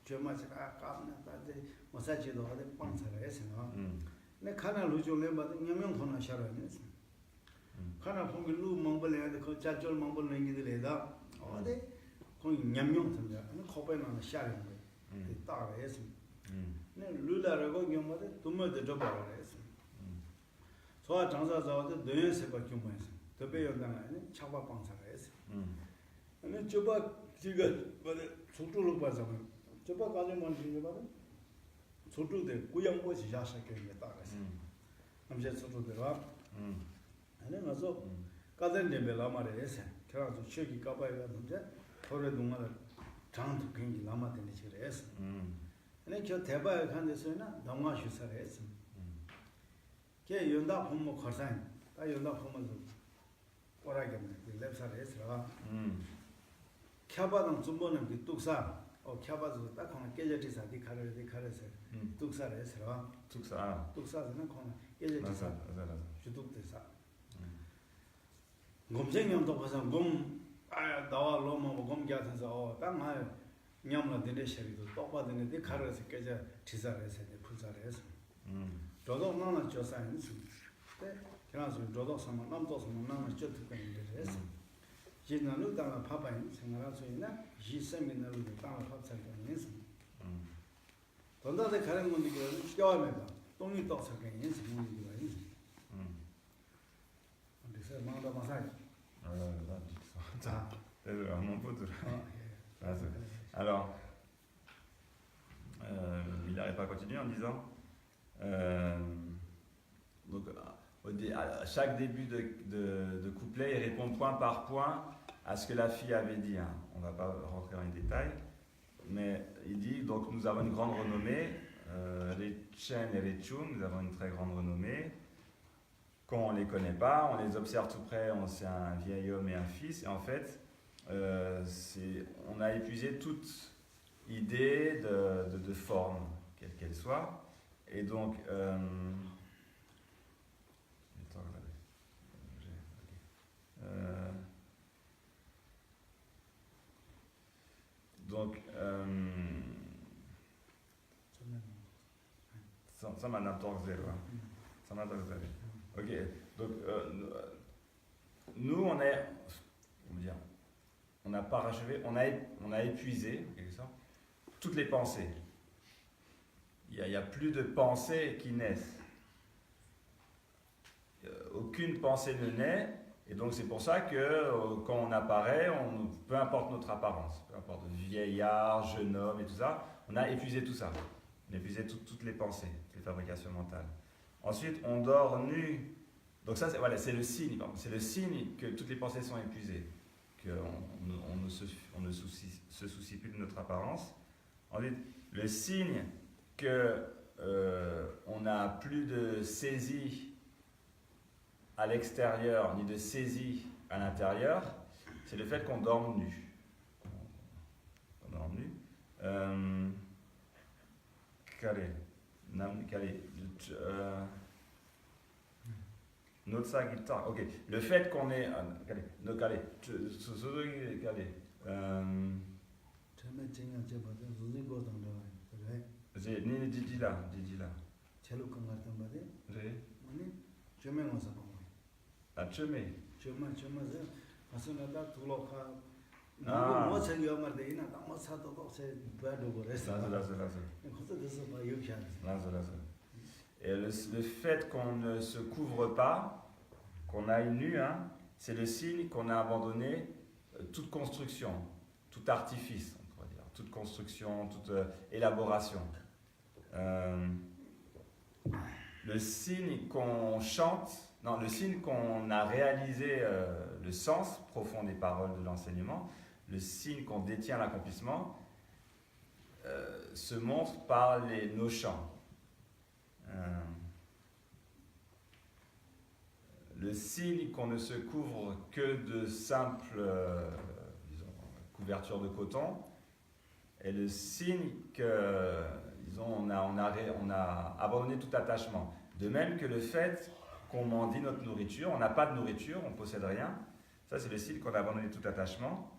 주마스가 까나 다데 모사지도 하데 방서가 해서 내 카나 루조네 봐도 녀명 코나 샤라네서 카나 거기 루 멍벌레한테 그 자절 멍벌레기들에다 어디 거기 냠명 선자 그 코베나는 샤는 거 따라해서 룰라라고 경우에 도모도 접어라 했어. 소아 장사 자원도 뇌에서가 경우에서 더배 연당하는 차박 방사가 했어. 근데 저바 지금 뭐래 속도로 봐서는 저바 가지만 지금 봐도 속도대 고양 뭐지 야사게 따라서. 남자 속도대로 아니 가서 가든데 라마를 했어. 그래서 저기 가봐야 되는데 토레 동안 장도 굉장히 남아되는 식으로 했어. 근데 저 대바에 간 데서는 동화 휴사를 했어. 걔 연다 부모 거산 다 연다 부모도 오라게 그 랩사를 했어. 캬바는 좀보는 그 뚝사 캬바도 딱 하나 깨져지사 디카르에서 뚝사를 했어. 뚝사는 건 깨져지사 주뚝대사. 곰생님도 가서 나와 로마 곰기 같아서 땅에 냠나 되는 셔리도 똑바되는데 가르에서 깨져 지사를 해서 풀사를 해서. 저도 나나 조사는 네. 그래서 저도 sama 남도 sama 나나 저특권인데 해서. 지난주 땅에 파파인 생활할 수 있는 지세미나로 땅을 합사를 해서. 돈다데 가는 건데 그 시험에다 똥이 떠서 그냥 인생이 되는 거야. 그래서 망다 마사지.
C'est vraiment peu de... Alors, il n'arrive pas à continuer en disant donc, à chaque début de couplet, il répond point par point à ce que la fille avait dit. Hein. On ne va pas rentrer dans les détails, mais il dit donc nous avons une grande renommée, les Chen et les Chung, nous avons une très grande renommée. Quand on ne les connaît pas, on les observe tout près, on sait un vieil homme et un fils, et en fait, on a épuisé toute idée de forme, quelle qu'elle soit. Et donc, ça m'a n'importe zéro. Ça m'a n'importe zéro. Ok, donc nous on a parachevé, on a épuisé quelque sorte, toutes les pensées. Il n'y a plus de pensées qui naissent. Aucune pensée ne naît, et donc c'est pour ça que quand on apparaît, peu importe notre apparence, peu importe vieillard, jeune homme et tout ça, on a épuisé tout ça. On a épuisé toutes les pensées, les fabrications mentales. Ensuite, on dort nu. Donc ça, c'est le signe. C'est le signe que toutes les pensées sont épuisées, qu'on ne se soucie plus de notre apparence. Ensuite, le signe qu'on n'a plus de saisie à l'extérieur, ni de saisie à l'intérieur, c'est le fait qu'on dorme nu. On dort nu. Notre guitare, ok. Le fait qu'on est. Et le fait qu'on ne se couvre pas, qu'on aille nu, hein, c'est le signe qu'on a abandonné toute construction, tout artifice, on pourrait dire, toute construction, toute élaboration. Le signe qu'on chante, non, le signe qu'on a réalisé le sens profond des paroles de l'enseignement, le signe qu'on détient l'accomplissement, se montre par nos chants. Le signe qu'on ne se couvre que de simples couvertures de coton est le signe que, on a abandonné tout attachement. De même que le fait qu'on mendie notre nourriture, on n'a pas de nourriture, on ne possède rien, ça c'est le signe qu'on a abandonné tout attachement.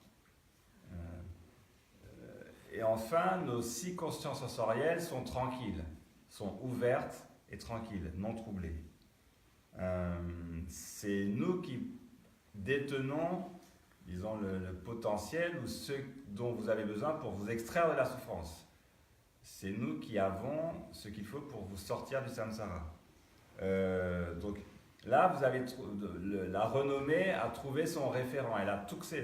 Et enfin, nos 6 consciences sensorielles sont tranquilles, sont ouvertes et tranquilles, non troublées. C'est nous qui détenons, disons, le potentiel ou ce dont vous avez besoin pour vous extraire de la souffrance. c'est nous qui avons ce qu'il faut pour vous sortir du samsara. Donc là, vous avez la renommée a trouvé son référent. Elle a tuxé,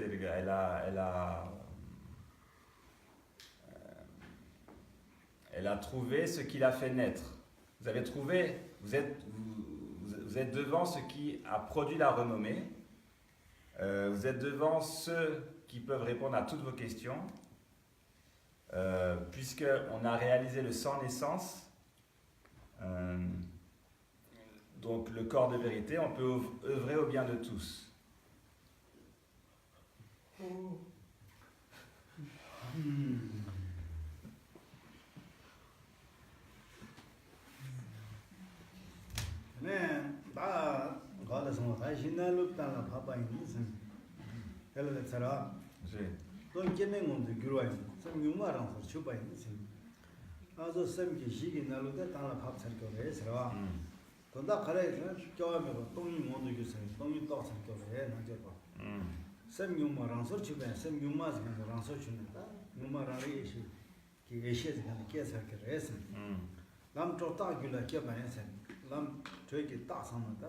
elle a trouvé ce qui l'a fait naître. Vous avez trouvé, vous êtes devant ce qui a produit la renommée. Vous êtes devant ceux qui peuvent répondre à toutes vos questions. Puisqu'on a réalisé le sans naissance, donc le corps de vérité, on peut œuvrer au bien de tous.
돈다 가래서 교하면 동이 모두 주세요. 동이 떡상 교회 나죠. 샘용마랑서 집에 샘용마스 간랑서 주는다. 용마라리 예시 기 예시에서 간 계산을 해서 남 쪽다길라 개반해서 남 저기 따상마다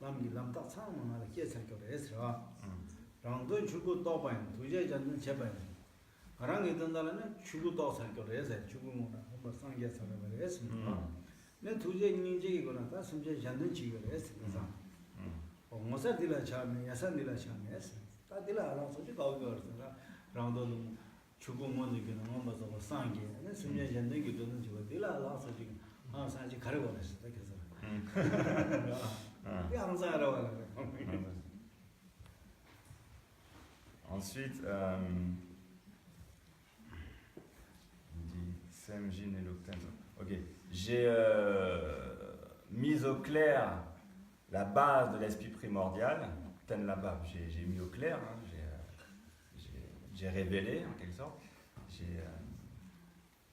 남이 남다 상마나 계산을 해서 랑도 주고 떠봐요. 두제 잡는 제발 가랑이 된다는 주고 떠상을 해서 주고 뭐 상계산을 해서 내 두제 인지이거나 다 숨제 잔든 지거를 했어. 그래서 뭐서 딜라 차면 야산 딜라 차면 했어. 다 딜라 알아서 저 가고서 라운드는 주고 뭐는 뭐 봐서 상계. 내 숨제 잔든 게 되는 지고 딜라 알아서 지금 사지 가려고 했어. 그래서 야 항상 알아와.
Ensuite, Sem, Jin et Loctane. Ok. J'ai mis au clair la base de l'esprit primordial, Ten là-bas, j'ai mis au clair, hein, j'ai révélé en quelque sorte, j'ai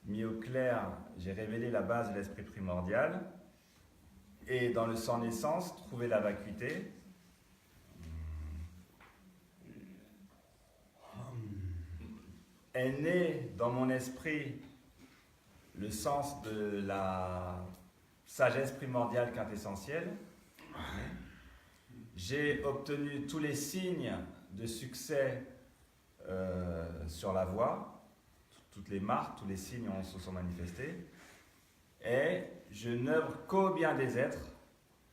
mis au clair, j'ai révélé la base de l'esprit primordial, et dans le sans naissance, trouver la vacuité. Est né dans mon esprit le sens de la sagesse primordiale quintessentielle. J'ai obtenu tous les signes de succès sur la voie, toutes les marques, tous les signes se sont manifestés. Et je n'œuvre qu'au bien des êtres,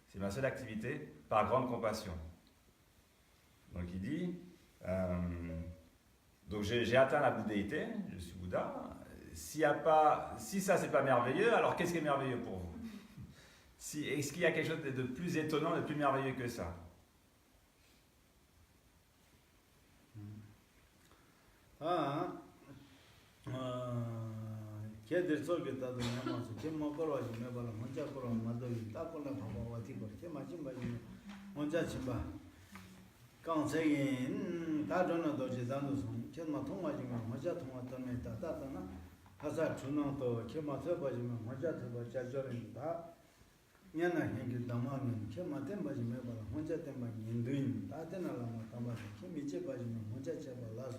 c'est ma seule activité, par grande compassion. Donc il dit, donc j'ai atteint la bouddhéité, je suis Bouddha. Si ça c'est pas merveilleux, alors qu'est-ce qui est merveilleux pour vous? Est-ce qu'il y a quelque chose de plus étonnant, de plus merveilleux que ça?
하사 주능도 케마서 버지면 혼자 더 잘절입니다. 년나 행기 담아면 케마템 버지면 봐 혼자 때만 인도인 다데나라마 담아 케미체 버지면 혼자 제발 라서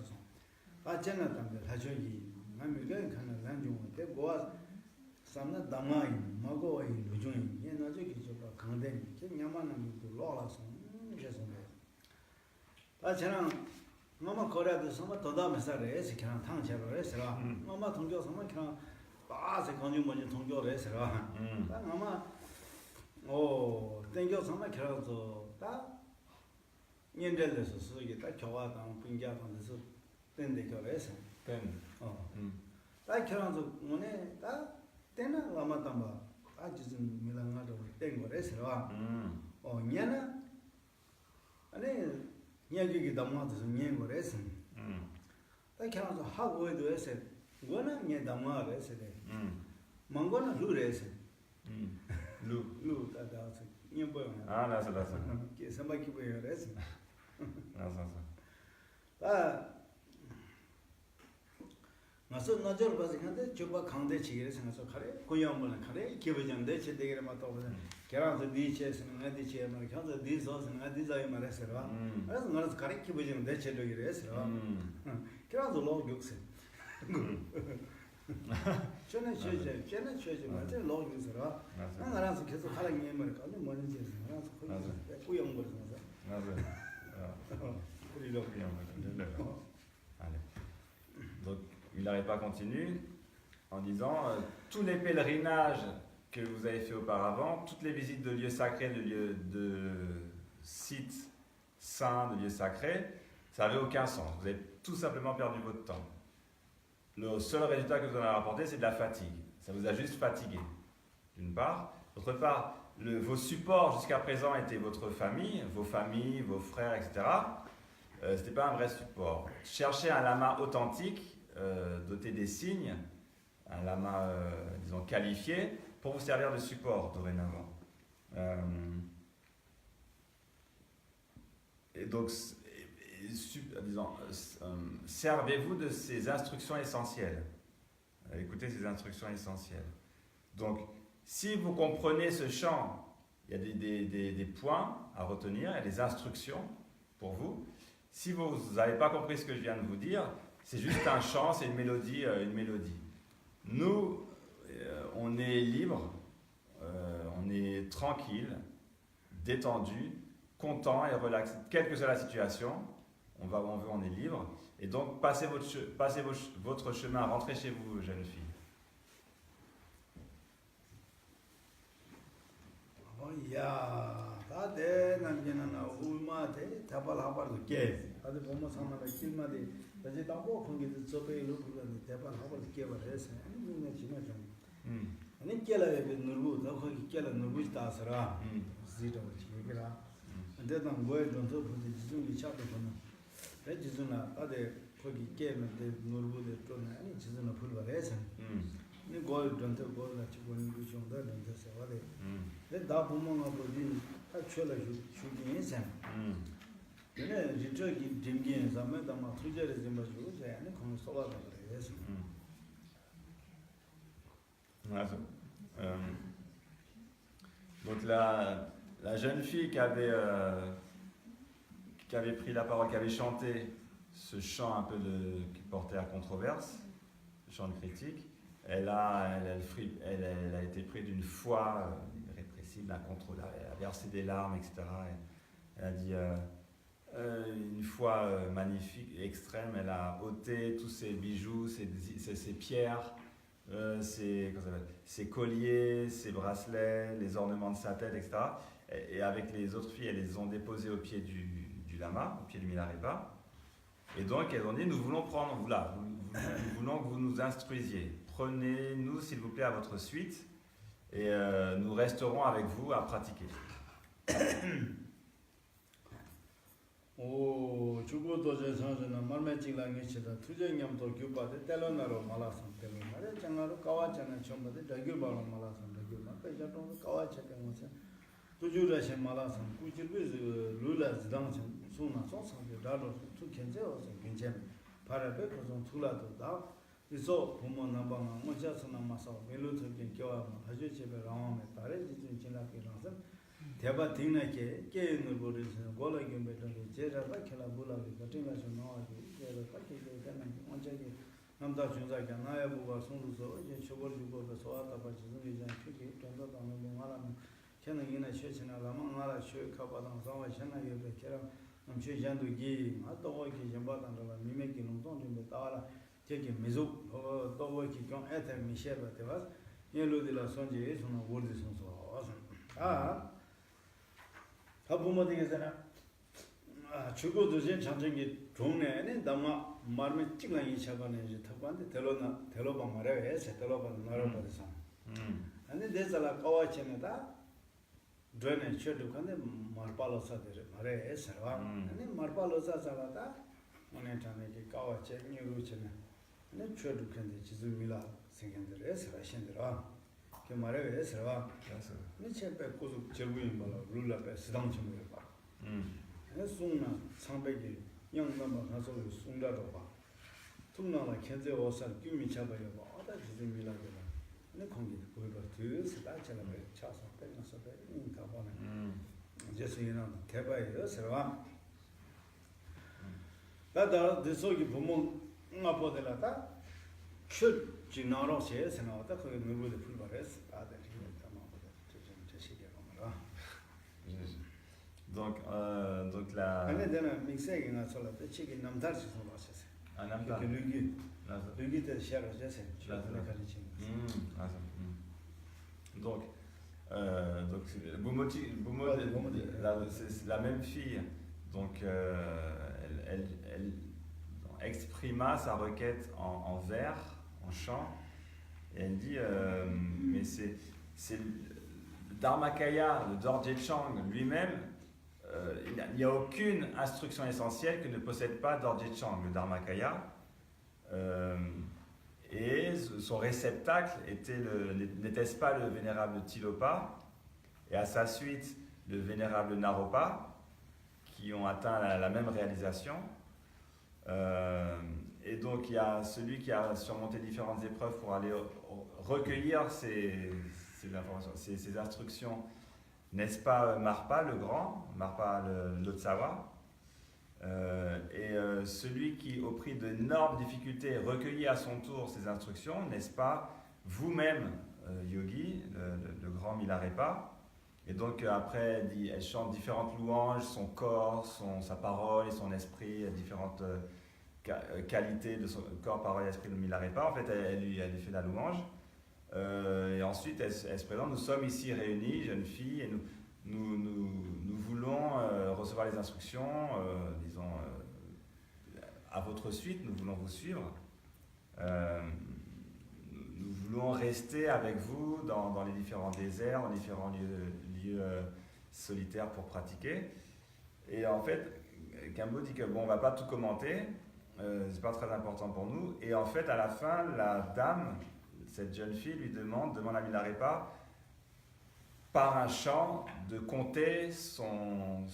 아제나 담be 하저기 남이가 가는 난중한테 고아 삼나 담아이 마고이 루중이 얘나저기 저거 강대 케냐만은 그 로라서 죄송해요. 아제나 엄마 거래도 somos toda mesare ese que tan chévere será mamá 통교 somos que base con un buen 통교를 será mamá 땡교 somos que 다 년절에서 쓰기 딱 교화당 분야당에서 땡데 교래서 딱 결혼서 오늘 딱 때나 라마담바 아지진 밀랑가도 땡거래 será 년나 아니 얘기기 담아서 녀거래 했어 딱 결혼서 하고 해도 했어 그거는 녀 담아를 했어 망고는 루를 했어 루 다다서 녀 보여
나서
게 선박이 보여 했어
나서
나서 나절 봐서 근데 저거 강대 지기를 생각해서 가래 고용물은 가래 기부정대 제대로 맞다 보면 결혼서 니체스는 어디체 말 견서 니서스는 어디자에 말했어 그래서 나서 가래 기부정대 제대로 했어 결혼서 로욕세 저는 최저 맞아 로그에서
맞아.
나라서 계속 하는 게 말까 아니 뭐는 지 나라서 거기 꾸영 거서
Allez.
우리도
Donc, il n'arrête pas, continue en disant tous les pèlerinages que vous avez fait auparavant, toutes les visites de lieux sacrés, de lieux de sites saints, de lieux sacrés, ça n'avait aucun sens. Vous avez tout simplement perdu votre temps. Le seul résultat que vous en avez rapporté, c'est de la fatigue. Ça vous a juste fatigué, d'une part. D'autre part, vos supports jusqu'à présent étaient votre famille, vos frères, etc. Ce n'était pas un vrai support. Cherchez un lama authentique, doté des signes, un lama, disons, qualifié, pour vous servir de support dorénavant. Et donc, disons, servez-vous de ces instructions essentielles. Écoutez ces instructions essentielles. Donc, si vous comprenez ce chant, il y a des points à retenir, il y a des instructions pour vous. Si vous n'avez pas compris ce que je viens de vous dire, c'est juste un chant, c'est une mélodie. Nous, on est libre, on est tranquille, détendu, content et relaxé. Quelle que soit la situation, on est libre. Et donc, passez votre chemin, rentrez chez vous, jeune fille.
야, 다들 남기는 우마데 다발하바도 게. 다들 보면 상마다 길마데 다시 담보 공기도 접해로 불러는 다발하바도 게버려서 아니 지금 좀. 아니 깨라에 누르고 더 거기 깨라 누르고 있다서라. 지도 지기라. 근데 난 뭐에 좀더 부지 지중이 차도 보는. 내 지중나 다들 거기 깨면 돼 누르고도 좀 아니 지중나 불러서. 이 거기 좀더 거기 지고는 그 정도 된다서 와데. 다 보면 아버지 다 쳐라 주기에서 근데 저기 dim기에서 막 투자를 좀 가지고 제안에 공부 써봐도 그래서
Donc la jeune fille qui avait pris la parole, qui avait chanté ce chant un peu qui portait à controverse, ce chant de critique, elle a été prise d'une foi d'un contrôle, elle a versé des larmes, etc. Elle a dit une foi magnifique, extrême, elle a ôté tous ses bijoux, ses pierres, ses colliers, ses bracelets, les ornements de sa tête, etc. Et avec les autres filles, elles les ont déposés au pied du lama, au pied du Milarepa. Et donc elles ont dit, nous voulons prendre, nous voulons que vous nous instruisiez. Prenez-nous, s'il vous plaît, à votre suite. Et nous resterons avec vous à pratiquer.
오 주고도 제선은 말매직랑 있다 투쟁염도 교바데 텔로나로 말아서 텔로나래 장나로 까와잖아 전부데 대교바로 말아서 대교마 빼자도 까와ቸ게 무슨 투주라신 말아서 꾸질비 룰라 지당선 소나 소상데 다로 투켄제어서 괜찮 바라베 그좀 투라도 다 이소 부모 남방아 뭐자서나 마서 멜로트긴 교와 아주 집에 라마메 따레 지진 지나게라서 대바 딩나게 게임을 보르서 골라게 메던데 제라바 켈라 볼라게 같이면서 나와지 제가 같이 되는 언제게 남다 준자게 나야 보고 손도서 이제 쇼벌 주고서 소아다 같이 준비장 크게 전도 담는 말하면 걔는 이나 셔치나 라마 나라 쇼 카바당 상와 셔나게 베케라 남체 잔도기 아또게 점바당라 미메기 농동좀 따라 제게 미족 또워기 경 에테 미셰바 되와 예로딜라 손지 손 월드 손소 다부모되게서나 죽어도 전 장정이 종내는 담아 말면 찍랑이 잡아내 이제 탑한테 데로방 말해 세터로방 나라버서 아니 데살아 까와체네다 드네 쳐도 근데 말발로사들 말해 서와 아니 말발로사 살아다 오늘 전에 까와체 뉴루체네 아니 쳐도 근데 지즈밀라 생긴들 서라신들아 그 말에 서와 네 쳇배 고속 제부인 말로 룰라배 수당 좀 봐. 네 송나 상백이 영남바 가서 송다도 봐. 통나라 견제 어선 규미 잡아요. 어다 지금 밀라게 봐. 네 공기 보이고 뒤에서 다처럼 차서 빼면서 인가 보네. 이제 수행은 대바에 서와. 나다 대속이 부모 아버들라다 should Jinaro says and all that could move the full rest, other to see
donc la.
And then I'm saying I saw the chicken Namdar is no losses.
Un namtar.
You get the share of Jesse.
Donc, c'est la même fille. Donc, elle exprima sa requête en vers, en chant. Et elle dit, mais c'est le Dharmakaya, le Dorje Chang lui-même, il n'y a aucune instruction essentielle que ne possède pas Dorje Chang, le Dharmakaya. Et son réceptacle n'était-ce pas le vénérable Tilopa, et à sa suite le vénérable Naropa, qui ont atteint la même réalisation. Et donc il y a celui qui a surmonté différentes épreuves pour aller recueillir ces informations, ces instructions. N'est-ce pas Marpa le grand, Marpa le Lotsawa, et celui qui, au prix d'énormes difficultés, recueillit à son tour ces instructions, n'est-ce pas vous-même, Yogi, le grand Milarepa. Et donc après, elle chante différentes louanges, son corps, sa parole et son esprit, différentes qualités de son corps, parole et esprit de Milarepa. En fait, elle lui fait la louange. Et ensuite, elle se présente. Nous sommes ici réunis, jeunes filles, et nous voulons recevoir les instructions, disons, à votre suite, nous voulons vous suivre. Nous voulons rester avec vous dans les différents déserts, dans les différents lieux solitaires pour pratiquer. Et en fait, Kambo dit que bon, on ne va pas tout commenter, c'est pas très important pour nous. Et en fait, à la fin, la dame, cette jeune fille, demande à Milarepa, par un chant, de compter son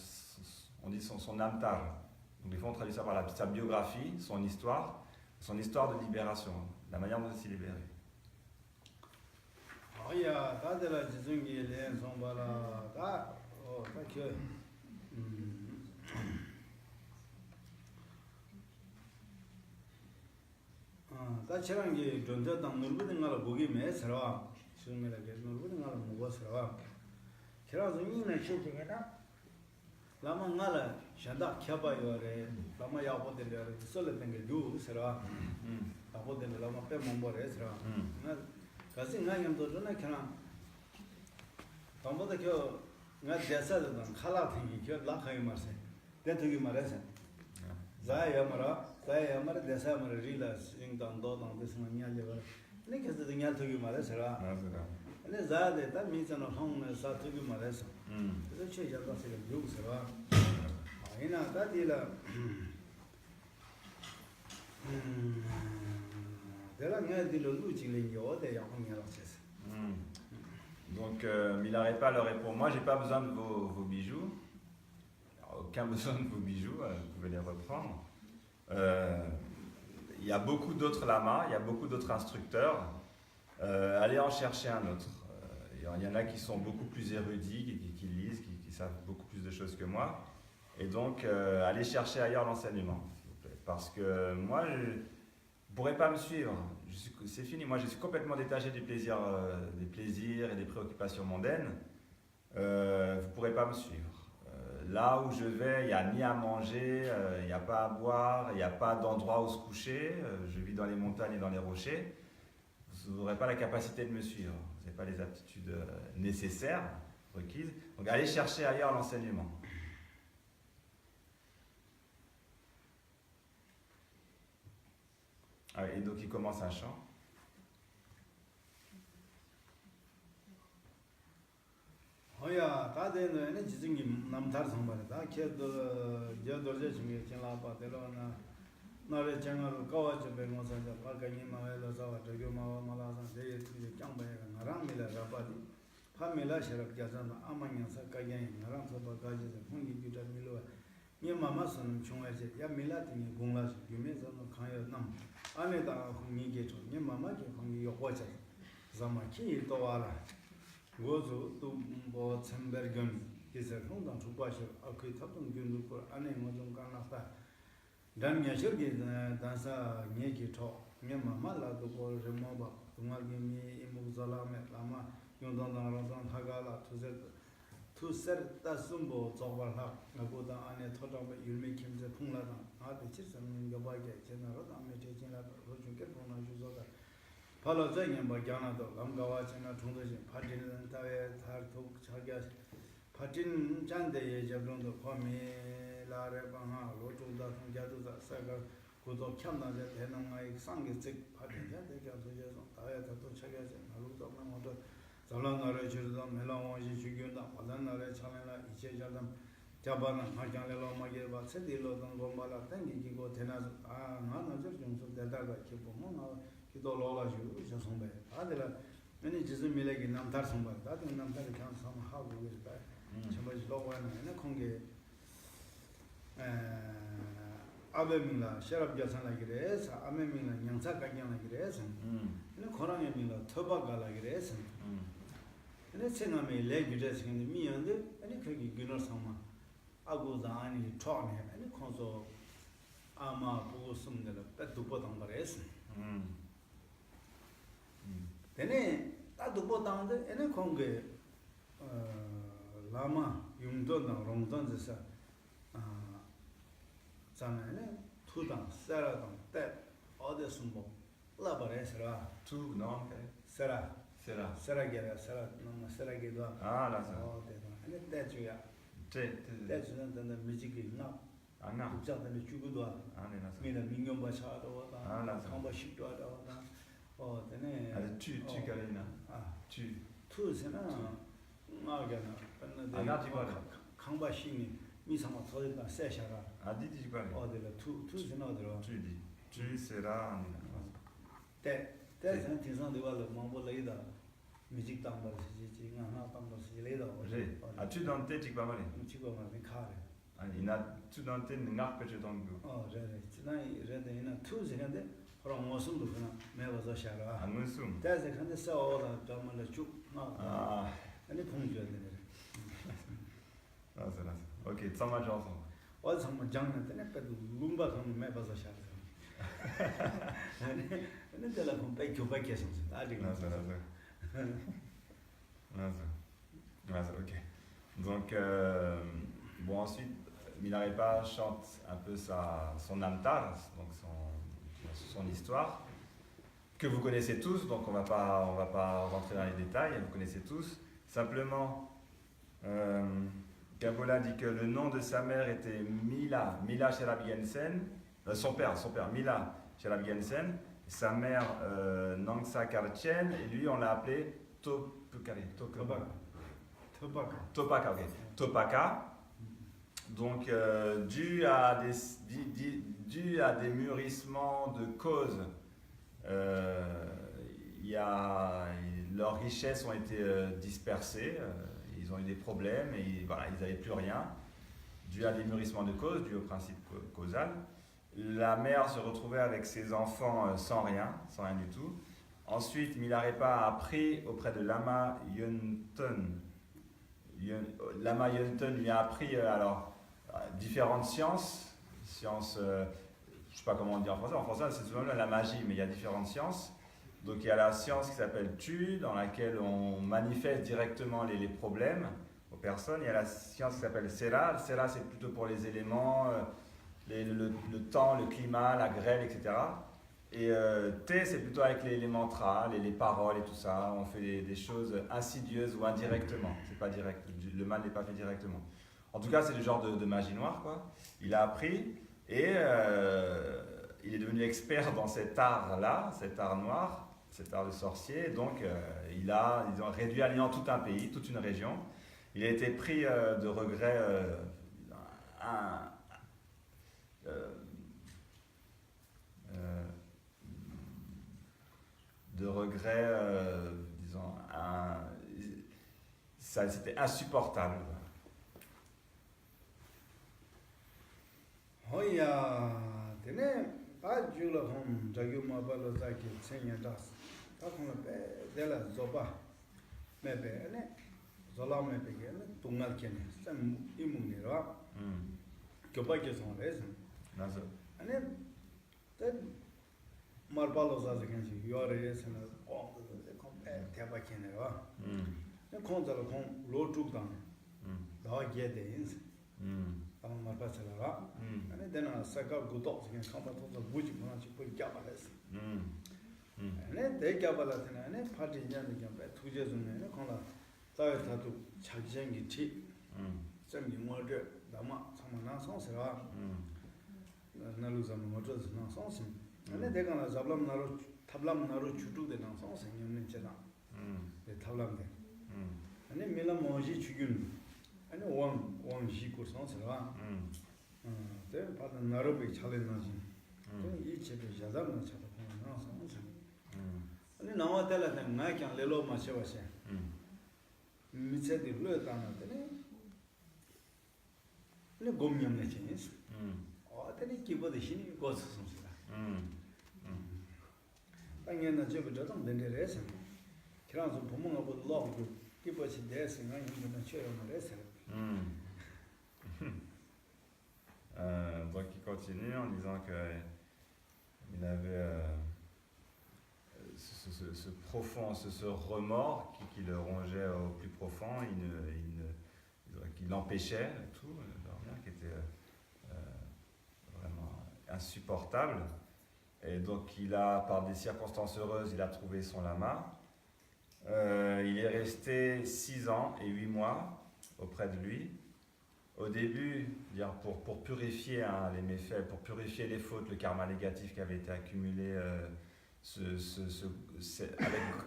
namtar. Donc des fois on traduit ça par sa biographie, son histoire de libération, la manière dont il s'est libéré.
Lama ngala shanda kyaba yore, lama yabo de yore, sole tenge du sera, yabo de lama pe mombo re sera. Kasi ngayam to jona kana, tambo de kyo nga desa de dan khala thingi kyo la khay marse, den thugi marase. Zaya mara desa mara rila sing dan do dan des manya jeba. Ne kese de nyal thugi marase sera. Ne zaya de ta mi sana hong na sa thugi marase. 그래서 최저가 세가 여기서가 아이나 다디라 내가 내들로 루지는 요대 양이라고 했어.
Donc Milarepa leur répond, moi j'ai pas besoin de vos bijoux, aucun besoin de vos bijoux, vous pouvez les reprendre. Il y a beaucoup d'autres lamas, il y a beaucoup d'autres instructeurs, allez en chercher un autre. Il y en a qui sont beaucoup plus érudits, qui lisent, qui savent beaucoup plus de choses que moi. Et donc, allez chercher ailleurs l'enseignement, s'il vous plaît. Parce que moi, vous ne pourrez pas me suivre. C'est fini. Moi, je suis complètement détaché des plaisirs et des préoccupations mondaines. Vous ne pourrez pas me suivre. Là où je vais, il n'y a ni à manger, il n'y a pas à boire, il n'y a pas d'endroit où se coucher. Je vis dans les montagnes et dans les rochers. Vous n'aurez pas la capacité de me suivre. Vous n'avez pas les aptitudes nécessaires, requises. Donc allez chercher ailleurs l'enseignement. Et donc il commence un chant.
Oya, 다들 내 지증이 남다른 상관이다. 걔도 저들제 중에 지나봐 되려나 나를 장을 가와서 배워서 가까이 마을에서 저기 마라산 제일 장배가 나랑 밀어가 봐디 파밀라 셔럽 자산 아마냐서 가게 나랑 서버까지 홍기 주자 밀어 니 마마선 총에서 야 밀라티니 공라서 유메서는 가요 남 안에다 홍기게 좀니 마마게 홍기 요거자 자마키 또 와라 고조 또뭐 쳔버건 그래서 홍당 주바셔 아그 탑동 군도 안에 뭐좀 가나다 dan nya shur ge dan sa nye ki tho nye ma ma la do ko re mo ba tungal ge mi imu zala me lama yung dong dong ro dong tha ga la tu ser ta sum bo zo ba la nga go da ane tho da ba yul me kim je phung la da a de chi sam ga ba ge che na ro da me che chen la ro chu ke phung na ju zo da pa lo zhe nyen ba gyang na do lam ga wa chen na thong de jin pa din ren ta ye thar thok cha gya pa din jan de ye je dong do ko mi la re ba ha lo chu da thong ja du da sa ga go do kyam na je de nang ai sang ge zik pa din ja de ga so je so ta ya ta to cha gya je na lu do na mo do zalang na re chu da me la wa ji chu gyun da pa dan na re cha me la i che ja dam ja ba na ma kyang le lo ma ge ba se di lo dong go ma la tan gi gi go the na a nga na je jung so de da ga ki bo mo na 기도 로라주 저송배 아들 아니 지금 밀레기 남달 송배 다들 남달 그냥 좀 하고 그랬다 정말 로와는 공개 아베민라 셔럽 자산라 그래서 아메민라 양사 가경라 그래서 근데 코랑에 민라 터바가라 그래서 근데 생각에 레규레스 근데 미연데 아니 거기 근어 상마 아고자 아니 처음에 아니 콘소 아마 보고 숨는 거 보던 거래서 되네 따도 보다는데 얘는 공개 라마 용도나 롱던에서 자네는 투당 세라당 때 어디서 뭐 라바레스라
Tout, non?
세라
Sera.
세라게라 세라 너무 세라게도
Ah, là, ça.
대단 아니 대주야
T'es.
대주는 데 뮤직이 나
Ah, non.
국장들의 주구도
Ah, on est là, ça.
미나 민경바 차도
아,
왔다
맞아.
강바 십도 왔다 되네
Ah, tu, Galina.
아
Tu.
투세나 나게나
안 하지 말래.
강바 신이 미상마 터졌다 세샤라
Ah, dis, quoi?
어디라 투세나 어디로
Tu dis. Tu seras, on est là.
대선 대선도 와서 망보래다 뮤직 담버스지 하나 담버스지래다
J'ai. As-tu dans tes tu pas mal?
지금 말이 카레
Il y a tu dans tes n'as que je t'en veux.
그래 지난이 레데나 투세는데 그럼 무슨도 그냥 매워서 샤라
Un moussum.
대선 근데 싸워다 정말 쭉
Ah.
아니 공주야 되네
Ah, c'est là. Ok, sans ma chanson.
어디 한번 장난때 빼도 룸바 가면 매워서 샤라 아니 내가 좀 빼고 빼겠어 아직
Là, c'est là, ça. Là, ça. Là, ça, ok. Donc, bon, ensuite, Milarepa chante un peu son amtar, donc son histoire, que vous connaissez tous, donc on va pas rentrer dans les détails, vous connaissez tous. Simplement, Gabola dit que le nom de sa mère était Mila Sherabigensen, son père, Mila Sherabigensen, sa mère Nangsa Karchen, et lui on l'a appelé Topaka. Donc dû à des mûrissements de cause, leurs richesses ont été dispersées, ils ont eu des problèmes et voilà, ils n'avaient plus rien. Dû à des mûrissements de cause, dû au principe causal. La mère se retrouvait avec ses enfants sans rien du tout. Ensuite, Milarepa a appris auprès de Lama Yönten. Lama Yönten lui a appris différentes sciences. Je ne sais pas comment on dit en français. En français, c'est souvent la magie, mais il y a différentes sciences. Donc, il y a la science qui s'appelle Tu, dans laquelle on manifeste directement les problèmes aux personnes. Il y a la science qui s'appelle Sera. Sera, c'est plutôt pour les éléments. Le temps, le climat, la grêle, etc. Et T, c'est plutôt avec les mantras, les paroles et tout ça. On fait des choses insidieuses ou indirectement. C'est pas direct. Le mal n'est pas fait directement. En tout cas, c'est le genre de magie noire, quoi. Il a appris et il est devenu expert dans cet art-là, cet art noir, cet art de sorcier. Donc, ils ont réduit à néant tout un pays, toute une région. Il a été pris de regret disons, c'était insupportable.
호야 되네 바줄로 홈 저기 마발로 자기 생년다스 다콩을 빼 내가 줘봐 매배네 졸라매배게네 동날케네 참 이문이라 교박에서 해서
Là,
아니 말발로서 저기 요래에서는 공도 컴패 대박이네요. 콘자로 공 로축당 더 게데인스 아마 말바처럼 아니 내가 사가 고도 그냥 컴퓨터도 무지 뭐지 볼 잡아냈어. 아니 대가발한테는 아니 파티냐는 그냥 투제중에 콘라 자유타도 자기생기 티 정리모드 남아 상만한 성세와 나루자는 뭐저스 나 성심 아니 내가 잡람 나로 탑람 나로 주도되는 성생님은 제가 네 탑람데 아니 밀라 뭐지 죽인 아니 원시고 성세와 네 받는 나로비 잘했나지 이 집에 자담은 찾아 보면 나 성심 아니 나와 달라는 나 그냥 레로 마셔와세 미세들 로다나데 네 곰냠네 체스 어때니 기보다 신이 고스스습니다. 당연히 저거 좀 된대래서 그래서 부모하고 로고 기보시 대해서는 이거는 처음으로 했어요.
Donc il continue en disant qu'il avait ce profond, ce remords qui le rongeait au plus profond, qui l'empêchait tout de dormir, qui était vraiment insupportable. Et donc il a, par des circonstances heureuses, il a trouvé son lama. Il est resté 6 ans et 8 mois auprès de lui. Au début, pour purifier les méfaits, pour purifier les fautes, le karma négatif qui avait été accumulé,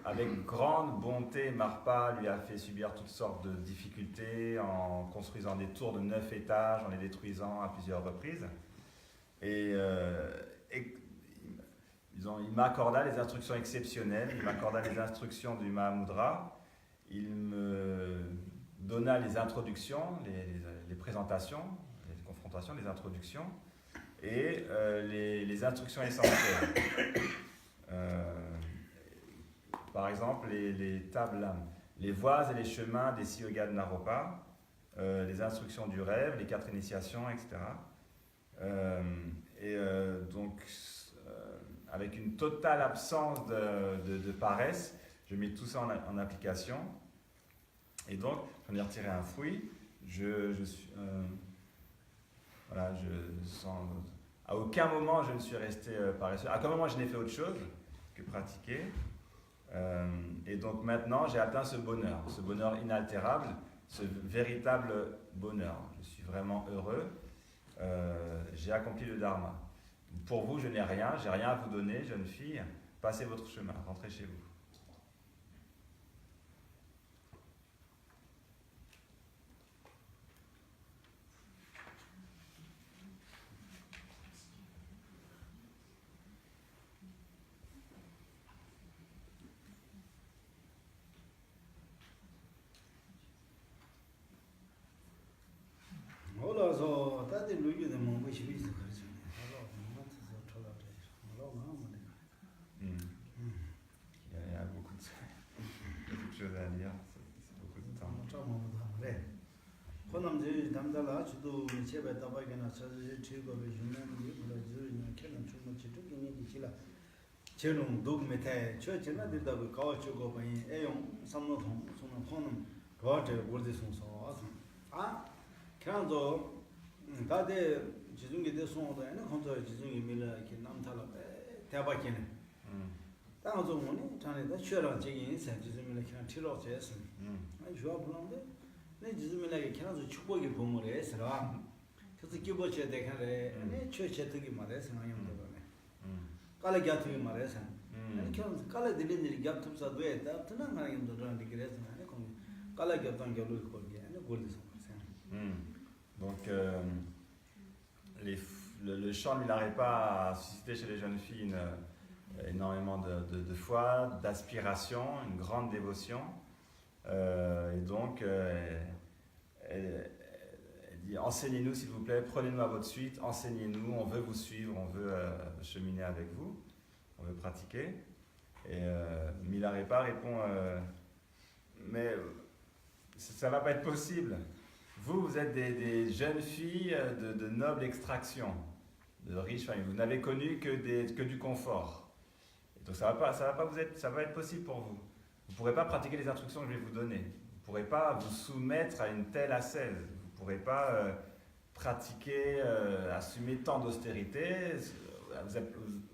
avec grande bonté, Marpa lui a fait subir toutes sortes de difficultés en construisant des tours de 9 étages, en les détruisant à plusieurs reprises. Et il m'accorda les instructions exceptionnelles, il m'accorda les instructions du Mahamudra, il me donna les introductions, les présentations, les confrontations, les introductions et les instructions essentielles. Par exemple, les tables, les voies et les chemins des 6 yogas de Naropa, les instructions du rêve, les 4 initiations, etc. Donc, avec une totale absence de paresse, je mets tout ça en application. Et donc, j'en ai retiré un fruit. À aucun moment je ne suis resté paresseux. À aucun moment je n'ai fait autre chose que pratiquer. Et donc maintenant, j'ai atteint ce bonheur inaltérable, ce véritable bonheur. Je suis vraiment heureux. J'ai accompli le dharma. Pour vous, je n'ai rien, j'ai rien à vous donner, jeune fille. Passez votre chemin, rentrez chez vous.
올라서 다들 루기는 뭐 뭐시 비슷 그러죠. 알아. 맞아서 돌아오래. 알아 마음은.
Il y a beaucoup de choses à dire, c'est beaucoup de temps.
그래. 혼남제 담달아 주도 제배 따바게나 사실 지고베 주면이 그러지는 캐는 좀 지도기니 기라. 제놈 녹메테 저제나 된다고 가와주고 봐이 애용 삼노통 손은 혼은 도와줘 월드송서 아 그래도 다들 지중계 대송도 아니 혼자 지중계 밀어 이렇게 남탈아 대박이네. 당도 뭐니 자네다 쉬어라 지긴 지중계를 그냥 틀어 jes어. 아니 좋아 보는데 내 지중계에 그냥 축복이 보물에 해서라. 그래서 기보체 대가래 아니 최체 되게 말해서 나용도 그러네. 깔아 갸트이 말해서 아니 그냥 깔아 들리는 갸트서 돼다 뜨는 거는 좀 그래서 아니 공 깔아 갸트는 결국 거기 아니 골드송.
Donc, le chant de Milarepa a suscité chez les jeunes filles énormément de foi, d'aspiration, une grande dévotion. Et donc, elle dit, enseignez-nous s'il vous plaît, prenez-nous à votre suite, enseignez-nous, on veut vous suivre, on veut cheminer avec vous, on veut pratiquer. Et Milarepa répond, mais ça ne va pas être possible. Vous êtes des jeunes filles de noble extraction. de riches familles. Vous n'avez connu que du confort. Et donc ça va être possible pour vous. Vous ne pourrez pas pratiquer les instructions que je vais vous donner. Vous ne pourrez pas vous soumettre à une telle ascèse. Vous ne pourrez pas pratiquer, assumer tant d'austérité.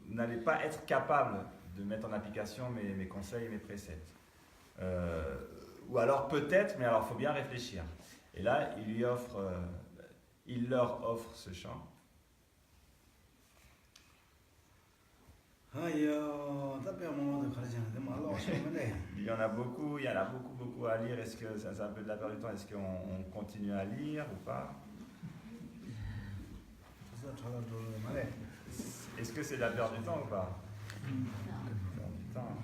Vous n'allez pas être capable de mettre en application mes conseils et mes préceptes. Ou alors peut-être, mais alors il faut bien réfléchir. Et là, il leur offre ce chant.
Il y
en a beaucoup à lire. Est-ce que c'est un peu de la perte du temps? Est-ce qu'on continue à lire ou pas? Est-ce que c'est de la perte du temps ou pas? Perte du temps.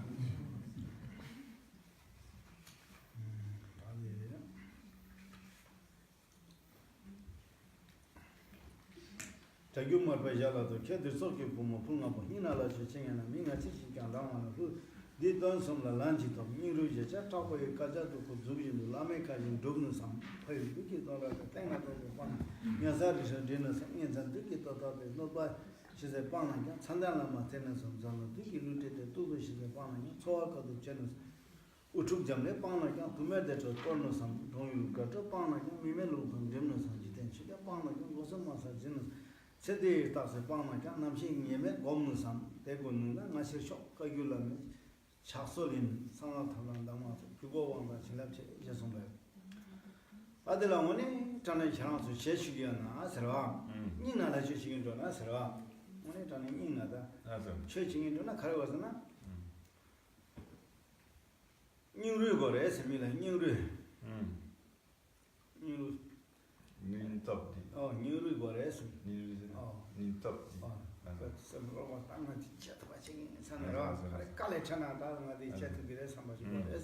자규마 바자라도 걔들 속에 보면 풍나 뭐 히나라 주칭에나 민가 지식가 나와는 그 디던 섬라 란지도 미루제 자 타고에 가자도 그 주기도 라메까지 돕는 삶 거의 이렇게 돌아가 땡나도 봐 냐사리서 되는 생년자 되게 떠다데 너봐 시세 빵나냐 찬단라마 되는 섬자는 되게 루테데 또도 시세 빵나냐 소아가도 되는 우측점에 빵나냐 두메데서 떠는 섬 동유가 저 빵나냐 미메로 되는 섬지 된 시가 빵나냐 무슨 마사 되는 세대 따서 빵나냐 남신 예매 없는 삶 대고는 나시 쇼가 유라면 차솔인 상황타는 남아서 그거왕과 진납체 예송배 아들랑원이 전에 향수 제시기였나 서로 니나라 주시긴 전에 서로 오늘 전에 니나다 최진이 전에 가려서나 뉴르 거래 세미라 뉴르
닌톱
뉴르 거래
닌톱
sembrava tanto di certo facendo sanero cale chana da ma di certo dire samba ci vuole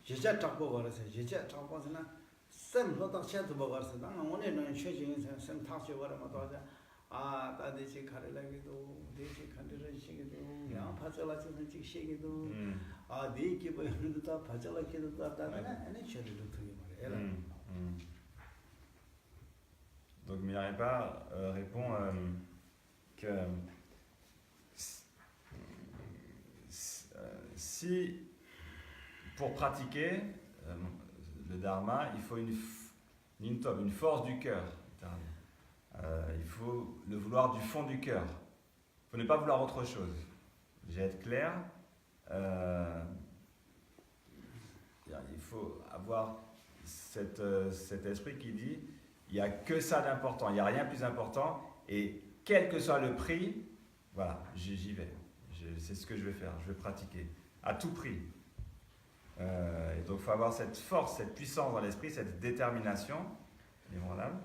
je ja tapo gore se je ja tapo sana sem lo da certo bo gore se da ma one no che jing sem ta che gore ma da da de che khare lagi do de che khande re che ge do ya phachala che che che ge do de ke ba hindu ta phachala ke do da na ene che do tu ye mare
donc Milarepa répond que si pour pratiquer le dharma, il faut une force du cœur. Il faut le vouloir du fond du cœur. Il faut ne pas vouloir autre chose. Je vais être clair. Il faut avoir cet esprit qui dit il n'y a que ça d'important, il n'y a rien de plus important. Et quel que soit le prix, voilà, j'y vais. C'est ce que je vais faire, je vais pratiquer. À tout prix. Et donc il faut avoir cette force, cette puissance dans l'esprit, cette détermination, inébranlable.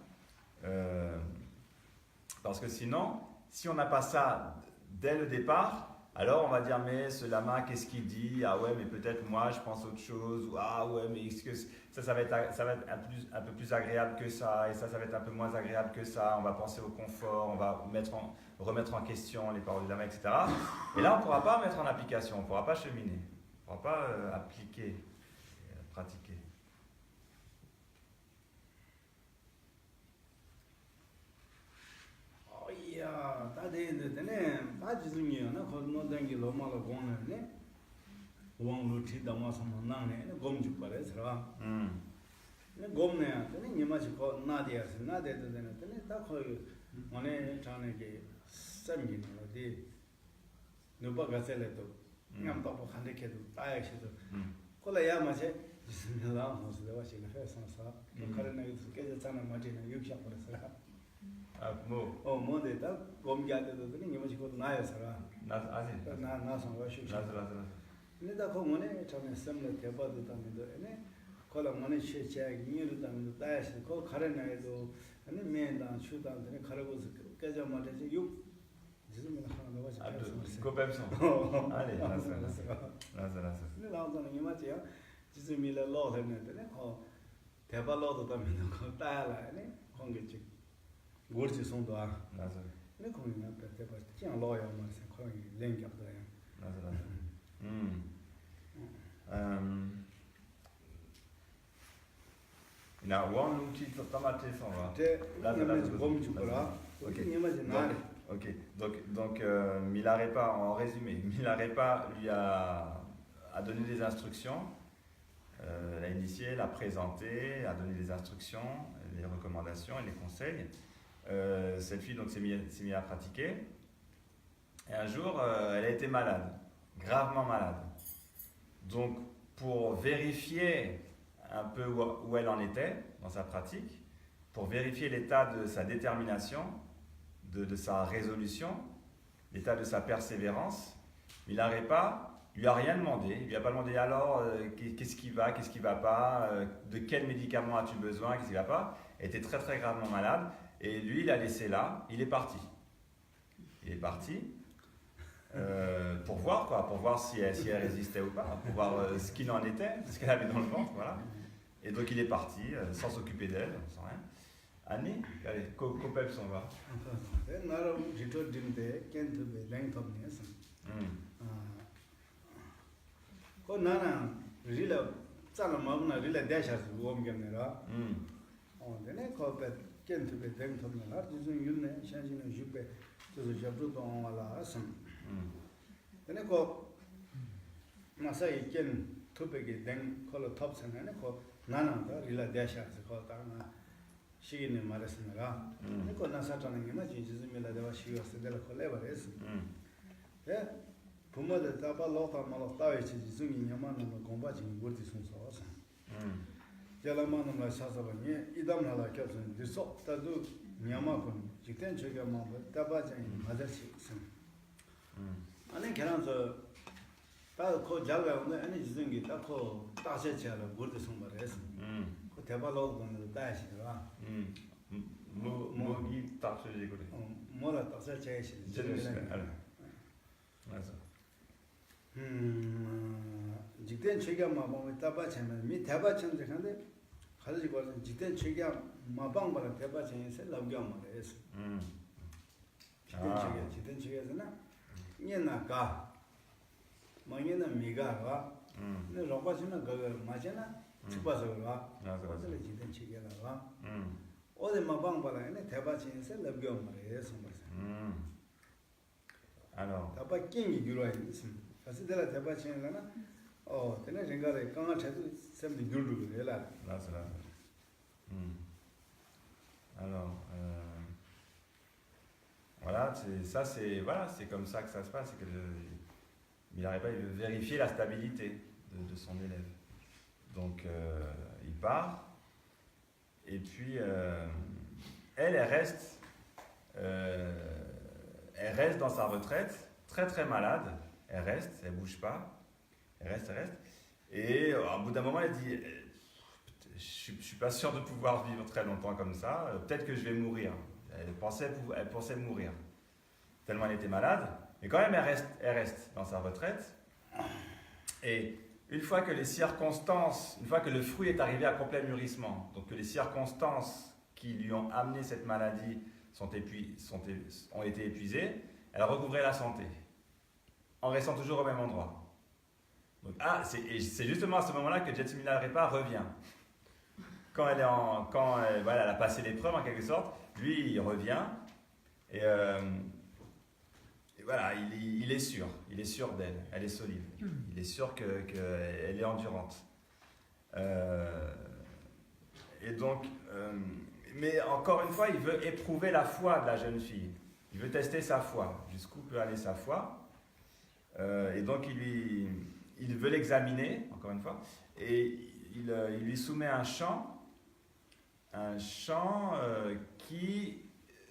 Parce que sinon, si on n'a pas ça dès le départ, alors on va dire mais ce lama qu'est-ce qu'il dit? Ah ouais mais peut-être moi je pense autre chose. Ou ah ouais mais est-ce que ça va être un peu plus agréable que ça et ça va être un peu moins agréable que ça. On va penser au confort, on va remettre en question les paroles du lama, etc. Et là on ne pourra pas mettre en application, on ne pourra pas cheminer, on ne pourra pas appliquer, pratiquer.
다 지중이야나 거기 당기 로마로 보내네 왕루티 담아서만 나네 곰죽 거래서 네 곰네야 되네 니마지 거 나디야스 나데도 되네 딱 거기 오늘 전에게 쌤기는 어디 누가 가selle도 냠도 한데케도 따야시도 콜라야 마세 지승이라 무슨 와시가 해서서 그러나 깨졌잖아 마지나 육샷 버렸어 뭔데 딱 곰기한테도 되니 니마지 거 나야서라 나 상관없이 근데 다 거문에 처음에 쌤을 대봐도 담도 에네 콜라 문에 셰체 기니도 담도 따야시 거 가르나에도 아니 맨다 추다한테 가르고서 깨져 말이지 육 지금은 하나 넣어서
coopération. Allez,
근데 나오는 니마지야 지금이라 로하는데 대발로도 담는 거 따야라네 공개직 고르지 손도아
맞아.
네 거기는 대발 그냥 로야 말세 거기 랭겹다
맞아. ina wan lumchi tamate songa.
Là,
Ok. Ok. Donc Milarepa, en résumé, Milarepa lui a donné des instructions, l'a initié, l'a présenté, a donné des instructions, les recommandations et les conseils. Cette fille donc s'est mise à pratiquer. Et un jour, elle a été malade, gravement malade. Donc, pour vérifier un peu où elle en était dans sa pratique, pour vérifier l'état de sa détermination, de sa résolution, l'état de sa persévérance, Milarepa lui a rien demandé. Il lui a pas demandé alors qu'est-ce qui va pas, de quel médicament as-tu besoin, qu'est-ce qui va pas. Elle était très très gravement malade et lui il l'a laissé là, il est parti. Il est parti pour voir si elle résistait ou pas, pour voir ce qu'il en était, ce qu'elle avait dans le ventre, voilà. Et donc il est parti sans s'occuper d'elle, sans rien. Annie, allez, Kopep s'en va.
시기는 말했습니다. 그거 나사자는 게 맞지. 지금이라 내가 시기였을 때라 콜레버레스. 예. 부모들 따바 로타 말로 따위치 지금이 냐만은 공부하지 못이 순서서. 제라만은 사사바니 이담나라 겹선 디소 따도 냐마군 직된 저게 뭐 따바장이 맞을지 있음. 아니 걔랑서 따고 자가오네 아니 지금이 따고 따세체라 못이 순서레스. 그 대발로는 따시더라.
뭐이 딱서지 그래.
뭐라 따세체시.
맞아.
직된 체계만 보면 따바체면 미 대바체인데 근데 가지고 직된 체계 마방바라 대바체에서 남경 말해서. 직된 체계에서는 얘나가 뭐얘는 미가가 근데 로바치는 그 맞잖아. 축바서가 맞아. 직된 체계라가. 어디 마방바라에 대바체에서 남경 말해서.
Alors,
다바 깽이 규로에 있습니다. 사실대로 대바체는 tenez regardé quand on c'est du gulu là.
Là. Alors, voilà, c'est comme ça que ça se passe. C'est que il n'arrive pas, il veut vérifier la stabilité de son élève. Donc, il part, et puis elle reste dans sa retraite, très très malade. Elle bouge pas. Elle reste. Et au bout d'un moment, elle dit je suis pas sûr de pouvoir vivre très longtemps comme ça. Peut-être que je vais mourir. Elle pensait mourir. Tellement elle était malade. Mais quand même, elle reste dans sa retraite. Et une fois que le fruit est arrivé à complet mûrissement, donc que les circonstances qui lui ont amené cette maladie ont été épuisées, elle a recouvré la santé. En restant toujours au même endroit. Donc, c'est justement à ce moment-là que Jetsu Milarepa revient. Quand elle a passé l'épreuve en quelque sorte, lui il revient et voilà, il est sûr d'elle, elle est solide, il est sûr qu'elle est endurante. Et donc, mais encore une fois, il veut éprouver la foi de la jeune fille. Il veut tester sa foi, jusqu'où peut aller sa foi. Et donc il veut l'examiner, encore une fois, et il lui soumet un chant qui,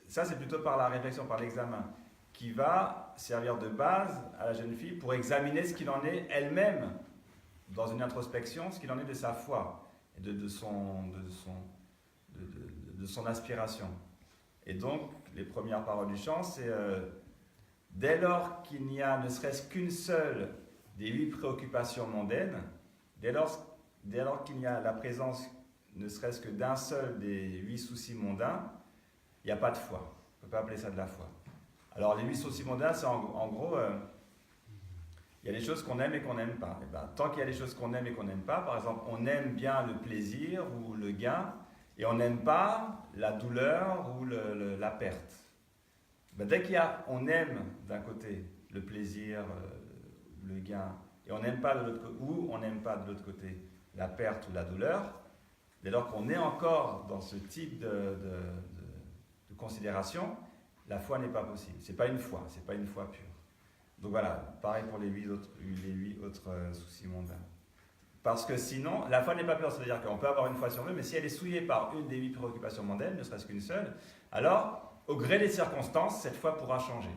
ça c'est plutôt par la réflexion, par l'examen, qui va servir de base à la jeune fille pour examiner ce qu'il en est elle-même, dans une introspection, ce qu'il en est de sa foi, et de son aspiration. Et donc, les premières paroles du chant, c'est dès lors qu'il n'y a ne serait-ce qu'une seule des 8 préoccupations mondaines, dès lors qu'il n'y a la présence ne serait-ce que d'un seul des 8 soucis mondains, il n'y a pas de foi. On ne peut pas appeler ça de la foi. Alors les 8 soucis mondains, c'est en gros, il y a des choses qu'on aime et qu'on n'aime pas. Et ben, tant qu'il y a des choses qu'on aime et qu'on n'aime pas, par exemple, on aime bien le plaisir ou le gain, et on n'aime pas la douleur ou la perte. Ben, dès on aime d'un côté le plaisir, le gain, et on n'aime pas de l'autre côté, ou on n'aime pas de l'autre côté la perte ou la douleur, dès lors qu'on est encore dans ce type de considération, la foi n'est pas possible. C'est pas une foi pure. Donc voilà, pareil pour les 8 autres soucis mondains. Parce que sinon, la foi n'est pas pure, c'est-à-dire qu'on peut avoir une foi sur nous, mais si elle est souillée par une des 8 préoccupations mondaines, ne serait-ce qu'une seule, alors, au gré des circonstances, cette foi pourra changer.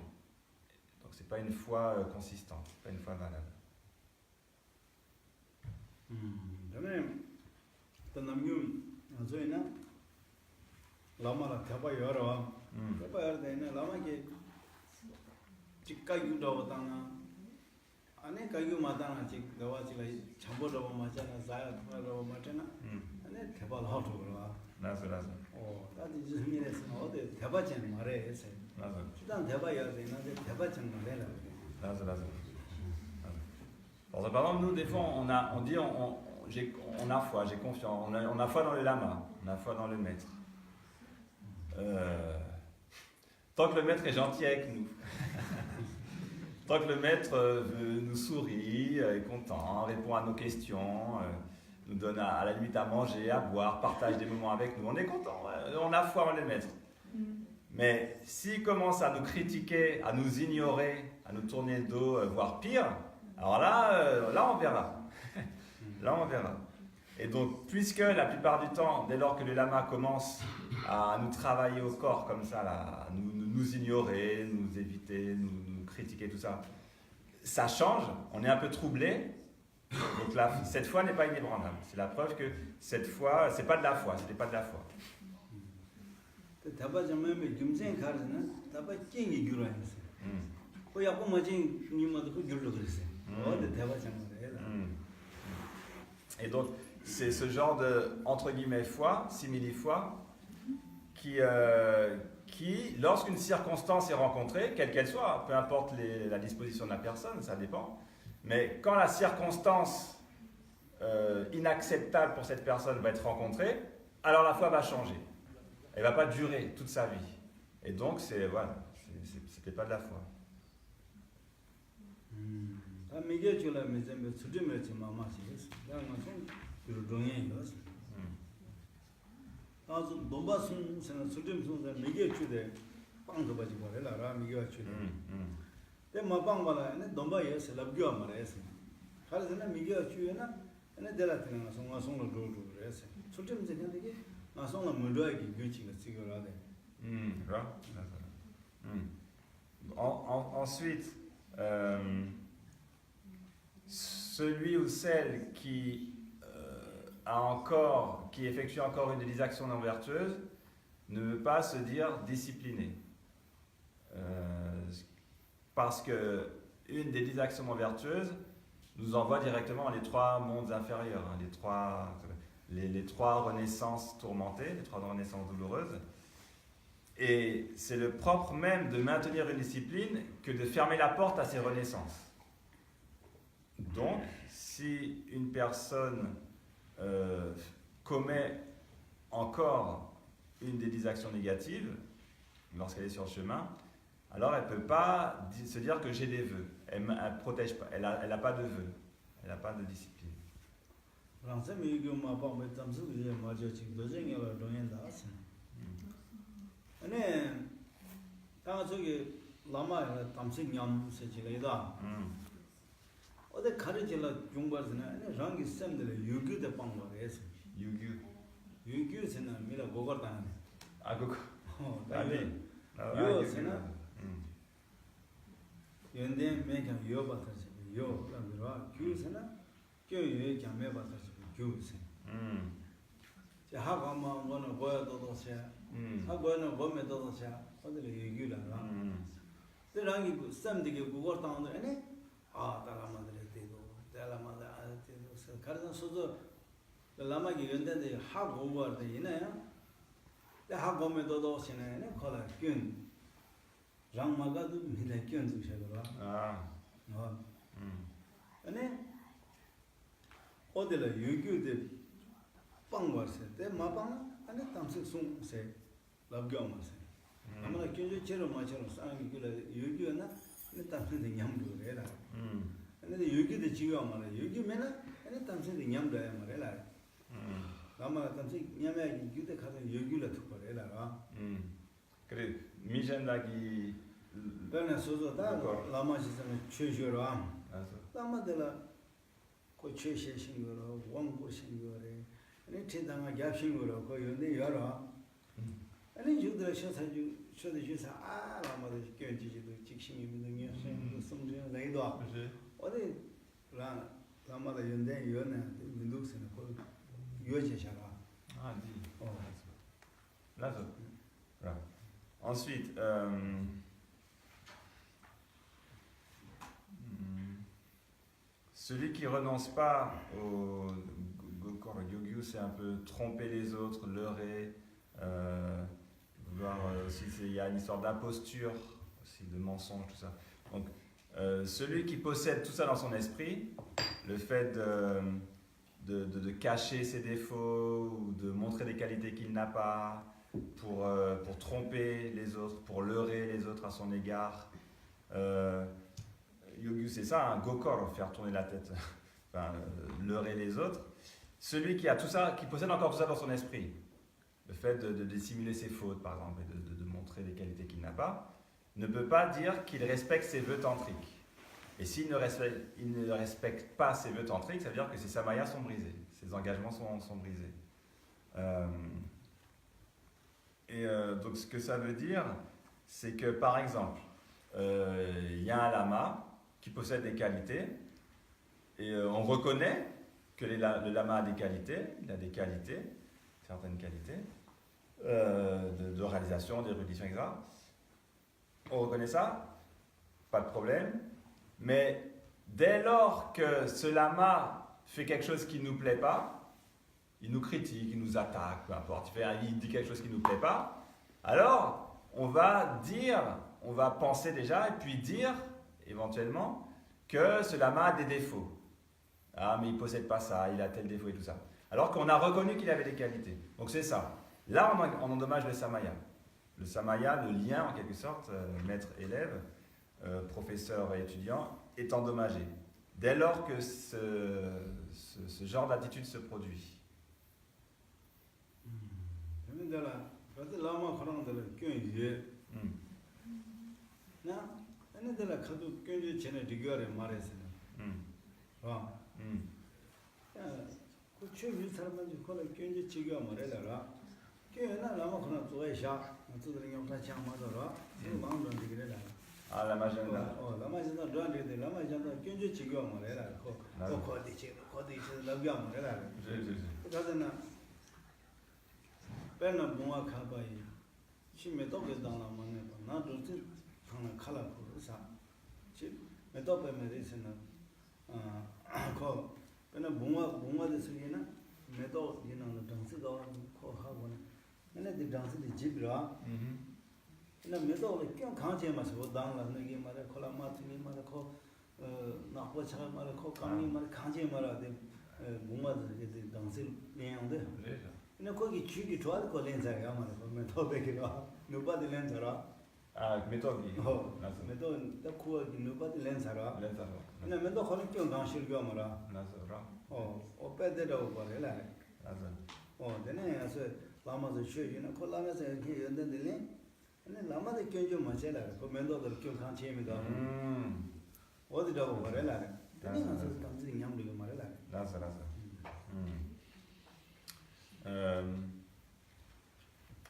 Donc c'est pas une foi consistante, c'est pas une foi valable.
아니 가요 마다나 지 가와지라 잡어도 마잖아 자야 통하고 마잖아 아니 대발 하도 그러와
나서
나도 이제 흥미해서 어디 대바전 말해 했어요
나서
일단 대바야 되는데 대바전 말해라
나서 par exemple, nous, des fois, on dit on a foi, j'ai confiance, on a foi dans le lama, on a foi dans le maître. Tant que le maître est gentil avec nous, tant que le maître nous sourit, est content, répond à nos questions, nous donne à la limite à manger, à boire, partage des moments avec nous, on est content, on a foi en le maître. Mais s'il commence à nous critiquer, à nous ignorer, à nous tourner le dos, voire pire, alors là on verra. Là on verra. Et donc, puisque la plupart du temps, dès lors que le lama commence à nous travailler au corps comme ça, là, à nous ignorer, nous éviter, nous critiquer, tout ça, ça change, on est un peu troublé. Donc là, cette foi n'est pas inébranlable. C'est la preuve que cette foi, c'est pas de la foi, c'était pas de la foi. Et donc, c'est ce genre de, entre guillemets, foi, simili-foi, qui, lorsqu'une circonstance est rencontrée, quelle qu'elle soit, peu importe la disposition de la personne, ça dépend, mais quand la circonstance inacceptable pour cette personne va être rencontrée, alors la foi va changer. Elle ne va pas durer toute sa vie. Et donc, c'était pas de la foi. Ensuite, celui ou celle qui effectue encore une des actions non vertueuses ne veut pas se dire discipliné. Parce que une des 10 actions non vertueuses nous envoie directement dans les 3 mondes inférieurs, hein, les trois renaissances tourmentées, les 3 renaissances douloureuses. Et c'est le propre même de maintenir une discipline que de fermer la porte à ces renaissances. Donc, si une personne commet encore une des 10 actions négatives, lorsqu'elle est sur le chemin, alors elle ne peut pas se dire que j'ai des vœux. Elle ne protège pas, elle n'a pas de vœux, elle n'a pas de discipline.
어디 가르치려 중과스나 랑기 쌤들 유교대 방법에서 유교스나 미라 고거다
그거
아니 요스나 연대 매장 요바다서 요라고 교스나 교유에 잠에 받아서 교스 자 하고만 뭐는 보여도도서 하고는 보면도도서 어디를 유교라가 랑기 쌤들이 고거다는데 아니 달라마들 가르쳐 소도 라마기 연대데 하고 버데 이나야 하고 메도도 시네네 콜라 균 장마가도 미네 균 주셔도 아니 어디라 유교데 빵버세 때 마빵 아니 담색 송세 랍경마세 아무나 견주 제로 마처럼 싸는 게 유교나 아니 담색의 냠도 해라 근데 유교데 지가 말아 유교면은 아니 담색의 냠도 해 말해라 아마 담색 냠에 유교데 가서 유교를 듣고 해라
그래 미젠다기
그러나 소소다 라마시스는 최저로 라마들라 그 최신 거로 원고 신거래 아니 제당아 yap신 거로 그 연대 여러 아니 주들 셔사주 셔도 주사 아 라마도 견지지도 직심이 믿는 게 성전 내도 어디 라마다 연대 연내 민족스는 그 유어제샤라
ah dis là voilà. Ensuite celui qui renonce pas au Gokor Gyogyu, c'est un peu tromper les autres, leurrer, vouloir aussi, il y a une histoire d'imposture, aussi de mensonge, tout ça. Donc, celui qui possède tout ça dans son esprit, le fait de cacher ses défauts ou de montrer des qualités qu'il n'a pas, pour tromper les autres, pour leurrer les autres à son égard. Yogyu, c'est ça, un gokor, faire tourner la tête, enfin, leurrer les autres. Celui qui a tout ça, qui possède encore tout ça dans son esprit, le fait de dissimuler ses fautes, par exemple, et de montrer des qualités qu'il n'a pas, ne peut pas dire qu'il respecte ses vœux tantriques. Et s'il ne respecte pas ses vœux tantriques, ça veut dire que ses samayas sont brisés, ses engagements sont brisés. Donc ce que ça veut dire, c'est que par exemple, il y a un lama qui possède des qualités, et on reconnaît que le lama a des qualités, il a des qualités, certaines qualités, de réalisation, d'érudition, etc. On reconnaît ça, pas de problème, mais dès lors que ce lama fait quelque chose qui ne nous plaît pas, il nous critique, il nous attaque, peu importe, il dit quelque chose qui ne nous plaît pas, alors on va penser déjà et puis dire éventuellement que ce lama a des défauts. Ah, mais il ne possède pas ça, il a tel défaut et tout ça. Alors qu'on a reconnu qu'il avait des qualités. Donc c'est ça. Là, on endommage le samaya. Le samaya, le lien en quelque sorte, maître-élève, professeur et étudiant, est endommagé. Dès lors que ce genre d'attitude se produit. Ah, la magenda. Ah, méthode.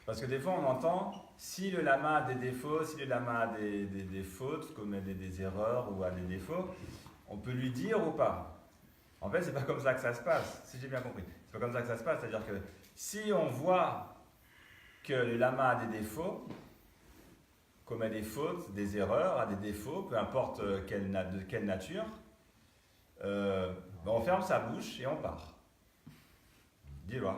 Parce que des fois on entend, si le lama a des défauts, si le lama a des fautes, commet des erreurs ou a des défauts, on peut lui dire ou pas. En fait, c'est pas comme ça que ça se passe, si j'ai bien compris. C'est pas comme ça que ça se passe, c'est-à-dire que si on voit que le lama a des défauts, commet des fautes, des erreurs, a des défauts, peu importe de quelle nature, on ferme sa bouche et on part. Dis-le.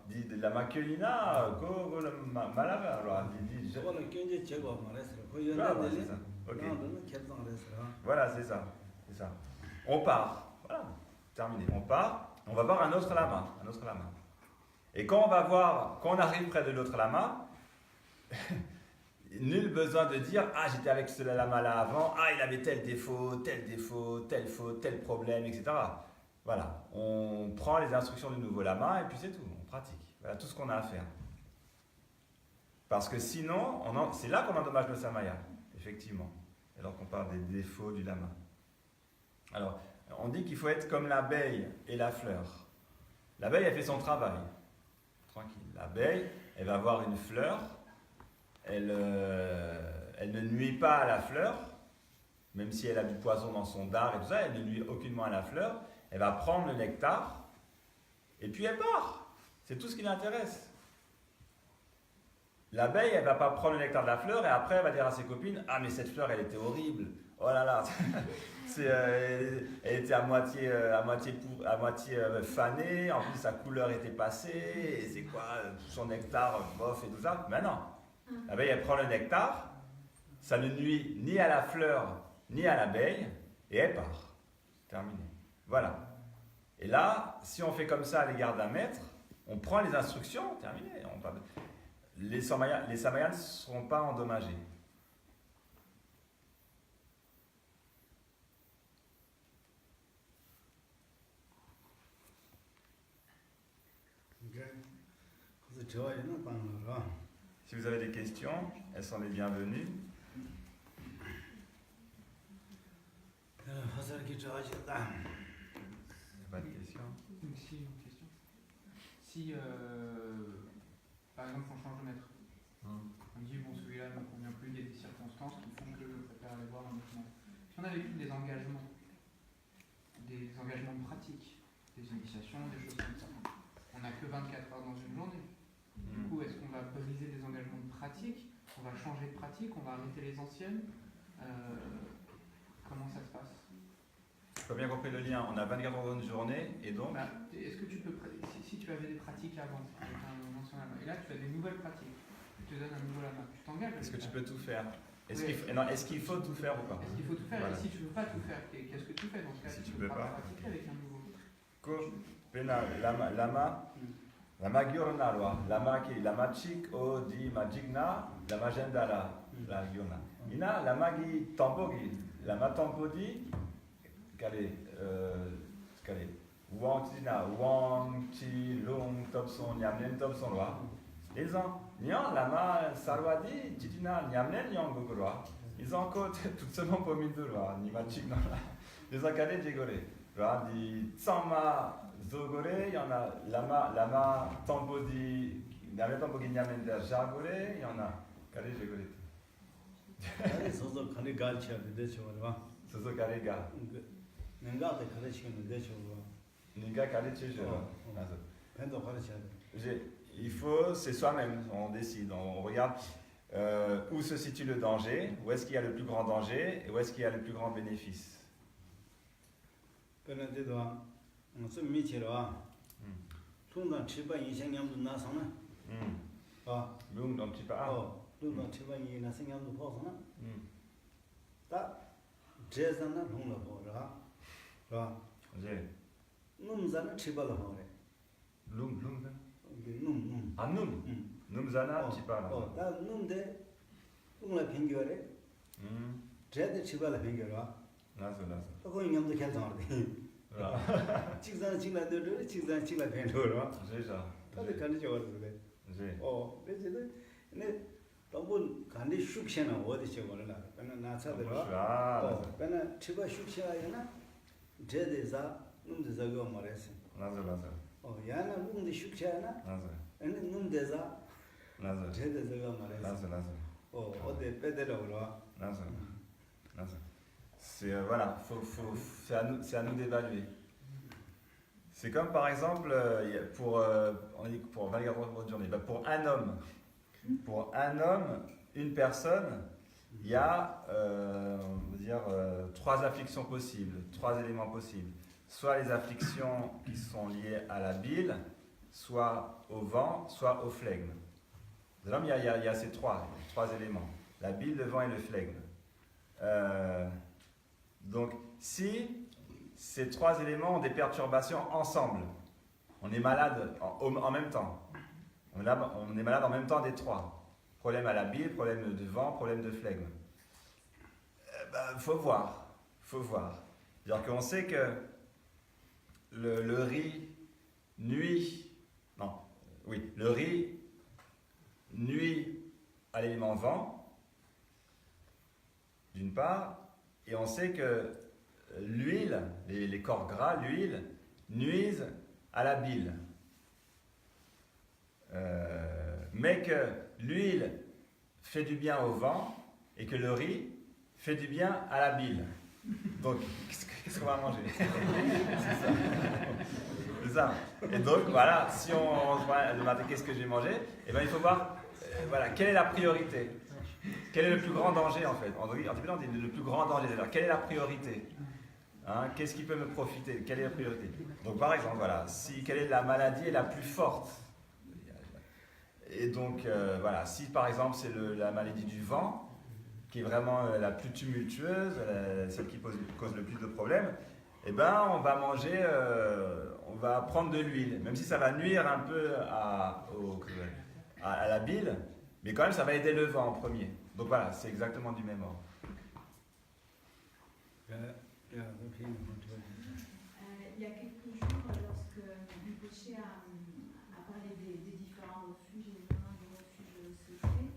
Dis la maculina, go malava, alors dis. Voilà, c'est ça. Ok.
나는 결정을 했어요.
Voilà, c'est ça. C'est ça. On part. Voilà, terminé. On part. On va voir un autre lama. Un autre lama. Et quand on arrive près de l'autre lama, nul besoin de dire ah j'étais avec ce lama là avant, ah il avait tel défaut, telle faute, tel problème, etc. Voilà, on prend les instructions du nouveau lama et puis c'est tout, on pratique. Voilà tout ce qu'on a à faire. Parce que sinon, c'est là qu'on endommage le samaya, effectivement. Alors qu'on parle des défauts du lama. Alors, on dit qu'il faut être comme l'abeille et la fleur. L'abeille, elle fait son travail. Tranquille. L'abeille, elle va avoir une fleur. Elle ne nuit pas à la fleur. Même si elle a du poison dans son dard et tout ça, elle ne nuit aucunement à la fleur. Elle va prendre le nectar. Et puis elle part. C'est tout ce qui l'intéresse. L'abeille, elle ne va pas prendre le nectar de la fleur et après elle va dire à ses copines ah mais cette fleur elle était horrible, oh là là, elle était à moitié fanée, en plus sa couleur était passée, et c'est quoi, son nectar bof et tout ça. Mais non, l'abeille elle prend le nectar, ça ne nuit ni à la fleur ni à l'abeille et elle part. Terminé. Voilà. Et là, si on fait comme ça à l'égard d'un maître, on prend les instructions, terminé. Les samayas ne seront pas endommagés. Si vous avez des questions, elles sont les bienvenues. Il n'y a pas de questions.
Si, une question. Si, par exemple, on change de maître, on dit bon, celui-là ne me convient plus, il y a des circonstances qui font que je préfère aller voir un autre maître. Si on avait pris des engagements pratiques, des initiations, des choses comme ça, on n'a que 24 heures dans une journée. Du coup, est-ce qu'on va briser des engagements pratiques, on va changer de pratique, on va arrêter les anciennes comment ça se passe?
Je n'ai pas bien compris le lien. On a 24 heures dans une journée et donc.
Est-ce que tu peux, si tu avais des pratiques avant, avec un ancien lama, et là tu as des nouvelles pratiques, tu te donnes un nouveau lama, tu t'engages?
Est-ce que tu peux tout faire? Est-ce qu'il faut tout faire ou pas?
Est-ce qu'il faut tout faire?
Voilà.
Et si tu ne veux pas tout faire, qu'est-ce que tu fais dans ce cas?
Si tu
peux
peux pas
pratiquer avec un nouveau.
Lama giornalwa, lama chik o di majigna, lama gendala, la giorna. Ina lama gi tampogi, lama tampodi, kale, wang tina, wang chi long topson, nyamnen topson lwa. Les ans, nyan lama sarwadi, titina, nyamnen nyang gogorwa. Ils ont encore tout seulement pour mille dollars, ni machik dans la. Les ans calés, jégoré. Di tsama zogore, il y en a lama tambodi, nyamnen tampogi nyamnen der jagore, il y en a calé, jégoré.
소소 간이 갈치야 되죠, 봐.
소소 calé ga.
내가 때 가르치면 되죠, 봐.
Ninga calé, jégoré.
팬도 가르쳐야 돼.
Il faut, c'est soi-même, on décide, on regarde où se situe le danger, où est-ce qu'il y a le plus grand danger et où est-ce qu'il y a le plus grand bénéfice.
그런데도 무슨 미치로 통당 7번 이상량도 나서나
Lung dans le petit pas.
통당 7번 이상량도 보서나 딱 제자나 통로 보라 봐 놈자나 7번을 보래
Lung.
놈
Ah, num. Numzana, petit pas.
나 놈데 통로 팽겨래 제대 7번을 팽겨라
Nazo.
그거 인형도 결정을 돼 직선 직라들 직선 직라 팽겨라
J'ai ça.
다들 간지 어디서
J'ai.
그래서 네 너무 간디 슉셔는 어디서 걸어라 그러나 나차들어 그러나 치바 슉셔야나 제대자 놈데자 거 말했어
Nazo.
야나 놈데 슉셔야나
Nazo.
아니 놈데자
Nazo.
제대자 거 말했어
Nazo.
어디 빼대라 그러
Nazo. C'est voilà, c'est à nous d'évaluer. C'est comme par exemple on dit pour 24 heures de journée, pour un homme, une personne, il y a on va dire 3 afflictions possibles, 3 éléments possibles. Soit les afflictions qui sont liées à la bile, soit au vent, soit au flegme. Dans l'homme, il y a ces 3 éléments, la bile, le vent et le flegme. Donc, si ces trois éléments ont des perturbations ensemble, on est malade en même temps. On est malade en même temps des trois. Problème à la bile, problème de vent, problème de flegme. Faut voir. C'est-à-dire qu'on sait que le riz nuit. Non, oui, le riz nuit à l'élément vent, d'une part, et on sait que l'huile, les corps gras, l'huile, nuisent à la bile. Mais que l'huile fait du bien au vent et que le riz fait du bien à la bile. Donc, qu'est-ce qu'on va manger? C'est ça. Et donc, voilà, si on se voit le matin, qu'est-ce que j'ai mangé? Eh bien, il faut voir, voilà, quelle est la priorité? Quel est le plus grand danger, en fait? En Tibet, on dit le plus grand danger. C'est-à-dire, quelle est la priorité? Hein, qu'est-ce qui peut me profiter? Quelle est la priorité? Donc, par exemple, voilà, quelle est la maladie la plus forte? Et donc, voilà, si par exemple c'est la maladie du vent, qui est vraiment la plus tumultueuse, celle qui cause le plus de problèmes, eh ben, on va manger, on va prendre de l'huile, même si ça va nuire un peu à la bile, mais quand même ça va aider le vent en premier. Donc voilà, c'est exactement du même ordre.
Il y a quelques jours, lorsque Rinpoché a parlé des différents refuges, et notamment du refuge secret,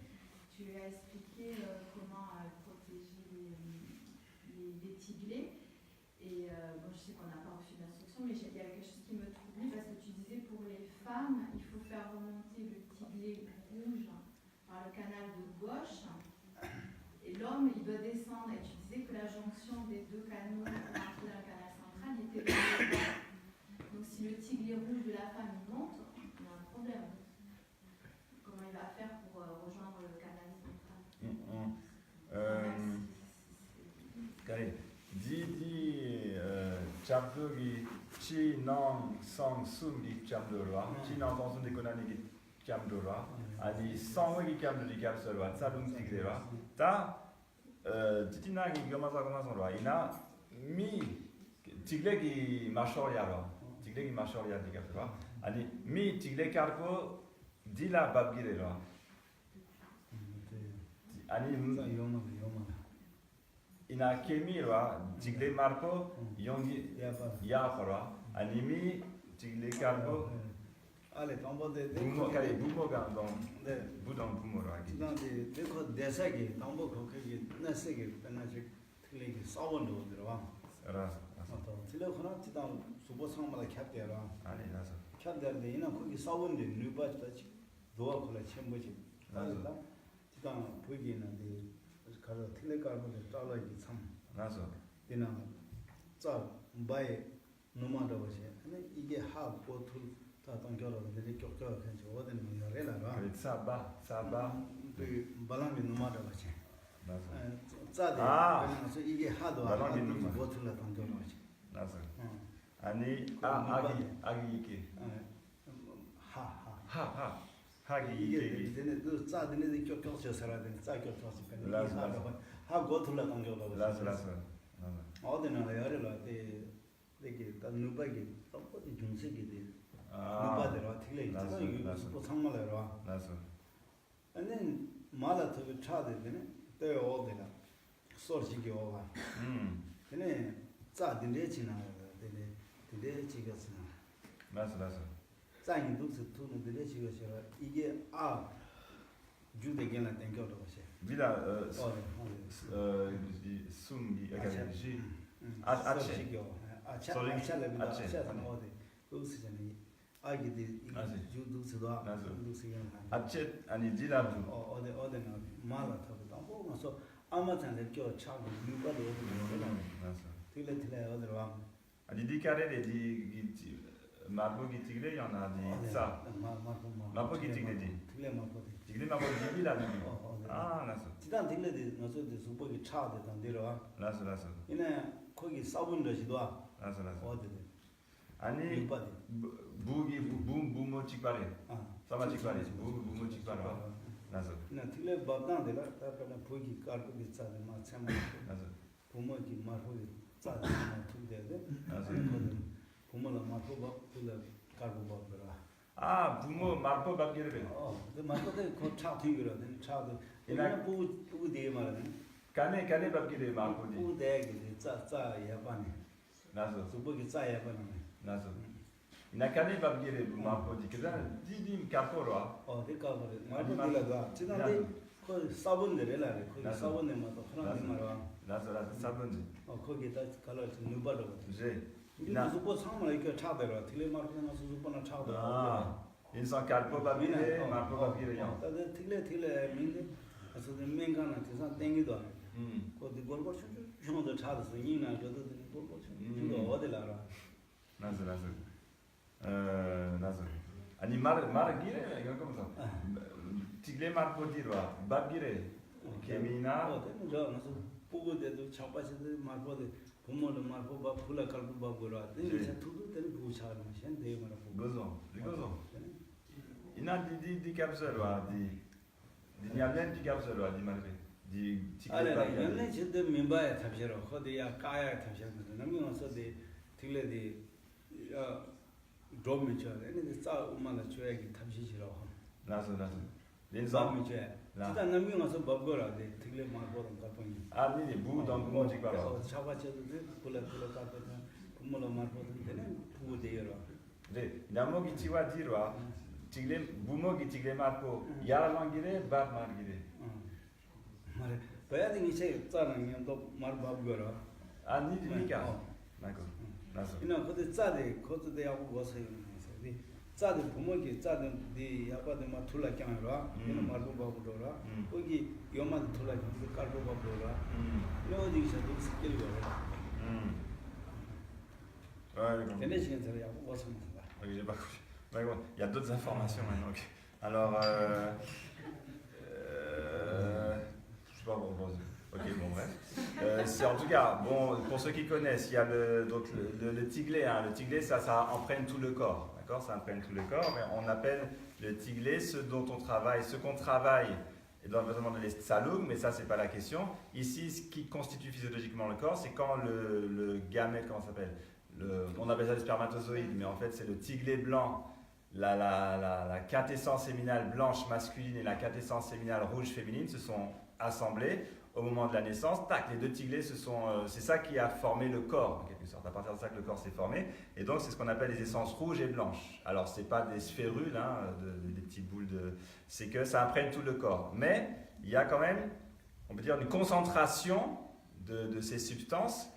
tu as expliqué comment protéger les tiglés. Et bon, je sais qu'on n'a pas reçu d'instruction, mais il y a quelque chose qui me troublait parce que tu disais pour les femmes, il faut faire remonter le tiglé rouge par le canal de gauche. Et l'homme, il doit descendre. Et tu disais que la jonction des deux canaux pour entrer dans le canal central était le droit. Donc si le tiglé rouge de la femme il monte, il y a un problème. Comment il va faire pour rejoindre le canal central?
Chapdogi chi nong song sumgi chamdorwa, chi nong song sumgi konani chamdorwa, ani songgi chamdori kapsorwa, tsalung tigrewa. Ta titinagi gomasorwa, ina mi tigle gi mashoriarwa, tigle gi mashoriar di kapsorwa, ani mi tigle karpo dila babgirelwa. Ani ina kemirwa tigle marpo yongi yaparwa, ani mi tigle karpo
Ale tambo de
bumo kare bumo ga don budon bumo ragi.
dan de dekho desa ge tambo ko ke na se ge na je tile ge sawon do derwa.
Ras.
to tile khona ti dan subo sang ma khyap de ra.
아니 나서
khyap de de ina ko ge sawon de nuba ta chi doa khola chembo chi.
나서
ti dan bogi na de kar tile kar mo de tala gi sam.
나서
dina za bai numa da wa che. ane ige ha ko thul 다 동결로 되게 격격하게 저거는 뭐 열래라.
그래 사바
그 발람이 누마다 같이.
나서
짜대. 그래서 이게 하도 안 하는 거 같은 동결로 같이.
나서 아니 아기 이게 하하 하기
이게
이게
되는 그 짜드는 격격해서 살아야 되는 짜 격격해서 되는
라스,
하 고틀라 동결로 같이.
라서
어디나 열래라 때 이게 다 누바기 어디 중식이 돼. 누바들아 틀레 있잖아. 이거 뭐 상말래라.
나서
아니 말아도 차대네. 때 어디나 소리지게 오가. 근데 짜든데 지나가 되네. 근데 지가서
나서
짜인 독스 투는 되네 지가서 이게 주대견을 땡겨도 것이.
미라 숨기 약간 지 아체
아체는 어디 그것이잖아요. 아기들 주도스도
아체 아니 지라도
어디나 말아도 tampoco 아마찬 겨 차고 누가도
나서
틀레 어디로 와.
아니 디카레 디 마보기 tigre yana di ça 마보기 tigre di
틀레 마보기
tigre 마보기 디라 di 나서
지단 틀레디 너서도 수보기 차도 단데로 와.
나서
이내 거기 싸운 것이도
나서
어디
아니 부기 부모 찍바래 사마 찍바래 부모 찍바래 나서.
나 틀레 밥당데라 다가나 보기 깔고 있잖아. 마찬가.
나서.
부모기 마포기 짜잖아. 투데데.
나서.
부모라 마포가 풀라 깔고 밥더라.
아, 부모 말포 밥기를 해.
근데 마포데 그 차팅이라는 차도 이나 부부 대 말하네.
까네 밥기를 말포디.
부대기 짜짜 야반에.
나서.
수보기 짜 야반에.
나서. 이나 까네 밥기를 말포디. 그다음 디딘 카포로아.
데카버레. 마포디라가 지난데 그 사본데래라. 그 사본에 맞아. 하나 말아.
나서 사분지.
거기다 갈아서 누바로.
제.
이나 수보 상마 이렇게 차대로 텔레마르나 수보나 차대로.
아. 인상 칼포 밥기를 말포 밥기를요.
다들 텔레 민데 그래서 맹가나 대산 땡기도. 거기 골고 슈슈도 차대서 이나 저도 골고 슈도 어디라라.
나서. 나서. 아니 말기를 이거 comment ça? Tiglé marpodiroa, babgire. Kemina.
저 무슨 부부대도 차빠시도 말보데 부모도 말보바 풀라 칼부바 보라. 근데 두두 때는 부차는 셴 대마라 부.
Gozo. Ina di capsule di nialen di capsule di malve. Di tiglé
아래
babgire.
연내 제대 멤버에 탑셔로 거기야 까야 탑셔는데 남이 와서데 틸레디 드롭미쳐. 근데 싸 엄마가 줘야기 탑시시라고.
나서.
인삼 미쳐. 일단 남이 와서 먹거라데 틸레 말보던 가pon이.
아니 부 dans le dit quoi.
차바쳐도 풀라 까거든. 부모로 말보던 때는 부대여라.
네, 나모기 tiwa dirwa. Tiglé bumogi tiglé marpo. Ya langire bab margire.
말에 배야딩이 제 짜는 또 말밥거라.
아니 니까. d'accord. 나서.
이나 그때 짜데 그것도 하고 와서 이제 짜데 부모기 짜데 네 아빠들 막 둘라 껴라. 이는 말밥거라. 거기 요만 둘라 그 깔밥거라. 이거 어디서 스킬 거라.
Ouais,
근데 시간 전에 하고 와서 먹는다.
ok, j'ai pas compris. Ouais, bon, il y a d'autres informations maintenant. Ok. Alors, je sais pas, ok, bon, bref. C'est en tout cas, bon, pour ceux qui connaissent, il y a le tiglé. Hein. Le tiglé, ça imprègne tout le corps. D'accord? Ça imprègne tout le corps. Mais on appelle le tiglé ce qu'on travaille. Et dans le besoin de l'estaloum, mais ça, c'est pas la question. Ici, ce qui constitue physiologiquement le corps, c'est quand le gamète, comment ça s'appelle? On appelle ça le spermatozoïde, mais en fait, c'est le tiglé blanc. La quintessence séminale blanche masculine et la quintessence séminale rouge féminine se sont assemblés au moment de la naissance. Tac, les deux tiglés c'est ça qui a formé le corps, en quelque sorte. À partir de ça que le corps s'est formé. Et donc, c'est ce qu'on appelle les essences rouges et blanches. Alors, c'est pas des sphérules, hein, des petites boules c'est que ça imprègne tout le corps. Mais, il y a quand même, on peut dire, une concentration de ces substances.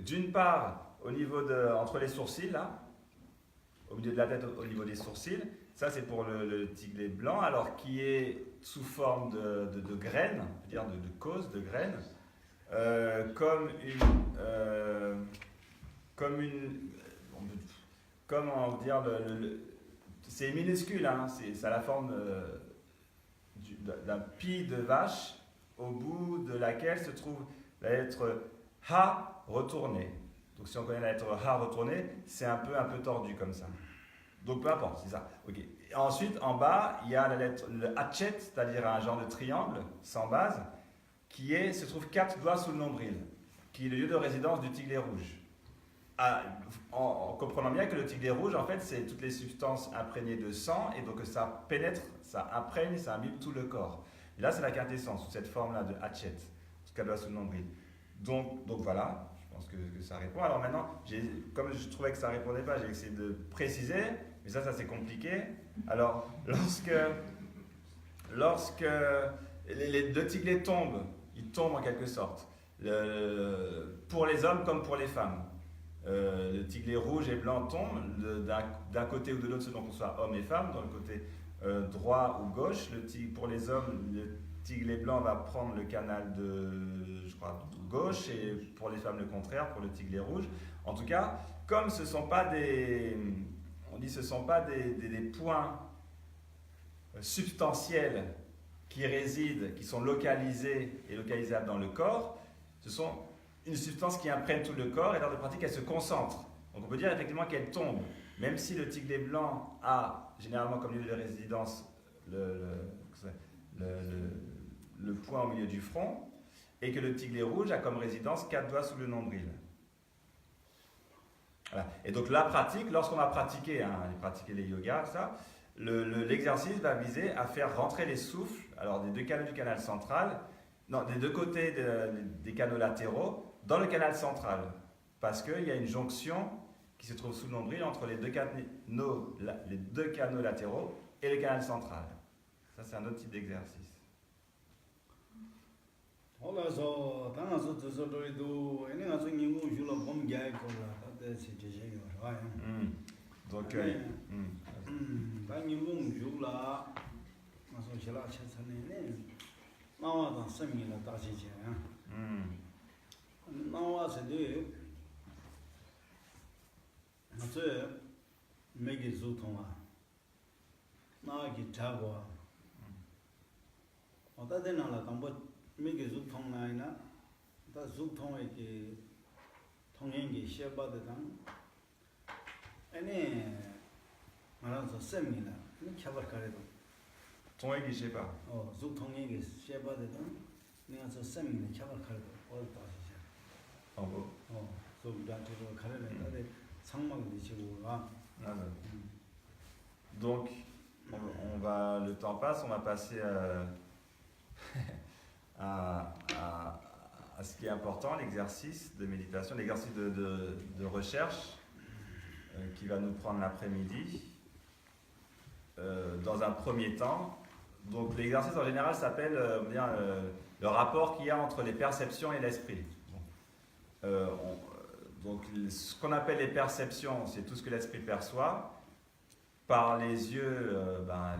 D'une part, au niveau entre les sourcils, là, au milieu de la tête, au niveau des sourcils, ça c'est pour le tiglé blanc, alors qui est sous forme de graines, on peut dire de causes, de graines, comment dire, c'est minuscule, hein, ça a la forme d'un pied de vache, au bout de laquelle se trouve la lettre Ha retournée. Donc si on connaît la lettre Ha retournée, c'est un peu tordu comme ça. Donc peu importe, c'est ça. Ok. Et ensuite, en bas, il y a la lettre, le hatchet, c'est-à-dire un genre de triangle sans base, se trouve 4 doigts sous le nombril, qui est le lieu de résidence du tiglé rouge. En comprenant bien que le tiglé rouge, en fait, c'est toutes les substances imprégnées de sang, et donc ça pénètre, ça imprègne, ça imbibe tout le corps. Et là, c'est la quintessence, sous cette forme-là de hatchet, 4 doigts sous le nombril. Donc voilà. Je pense que ça répond. Alors maintenant, comme je trouvais que ça ne répondait pas, j'ai essayé de préciser, mais ça c'est compliqué. Alors, lorsque les deux tiglés tombent, ils tombent en quelque sorte, pour les hommes comme pour les femmes. Le tiglé rouge et blanc tombe d'un côté ou de l'autre selon qu'on soit homme et femme, dans le côté droit ou gauche. Pour les hommes, le tiglé blanc va prendre le canal de gauche, et pour les femmes le contraire, pour le tiglé rouge. En tout cas, comme ce ne sont pas des points substantiels qui sont localisés et localisables dans le corps, ce sont une substance qui imprègne tout le corps, et dans la pratique, elle se concentre. Donc on peut dire effectivement qu'elle tombe, même si le tiglé blanc a généralement comme lieu de résidence le point au milieu du front, et que le tiglet rouge a comme résidence 4 doigts sous le nombril. Voilà. Et donc la pratique, lorsqu'on va pratiquer les yogas, ça, l'exercice va viser à faire rentrer les souffles, alors des 2 canaux du canal central, non, des 2 côtés des canaux latéraux, dans le canal central. Parce qu'il y a une jonction qui se trouve sous le nombril entre les 2 canaux latéraux et le canal central. Ça, c'est un autre type d'exercice.
올라서 당아서 저저도 얘네 가서 인구 줄로 보면 게 거라. 그때 제제가 좋아요.
Donc,
당 인구 줄라 가서 제가 찾아내네. 나와서 섬이라 다시 제. 나와서도 나저 매기 주통아. 나기 자고. 어디다 대나라 담보 매기 주통 나이나 다 주통에 통행기 시험받던 아니 말아서 쌤이나 켜버 가래도
통행기 je sais pas.
주통행기 시험받던 내가 저 쌤이나 켜버 가래도 어디다 하시죠?
En haut.
저기다저 가래는 상막이 지고 와.
Donc, le temps passe, on va passer à ce qui est important, l'exercice de méditation, l'exercice de recherche qui va nous prendre l'après-midi. Dans un premier temps, donc l'exercice en général s'appelle le rapport qu'il y a entre les perceptions et l'esprit. Donc ce qu'on appelle les perceptions, c'est tout ce que l'esprit perçoit, par les yeux,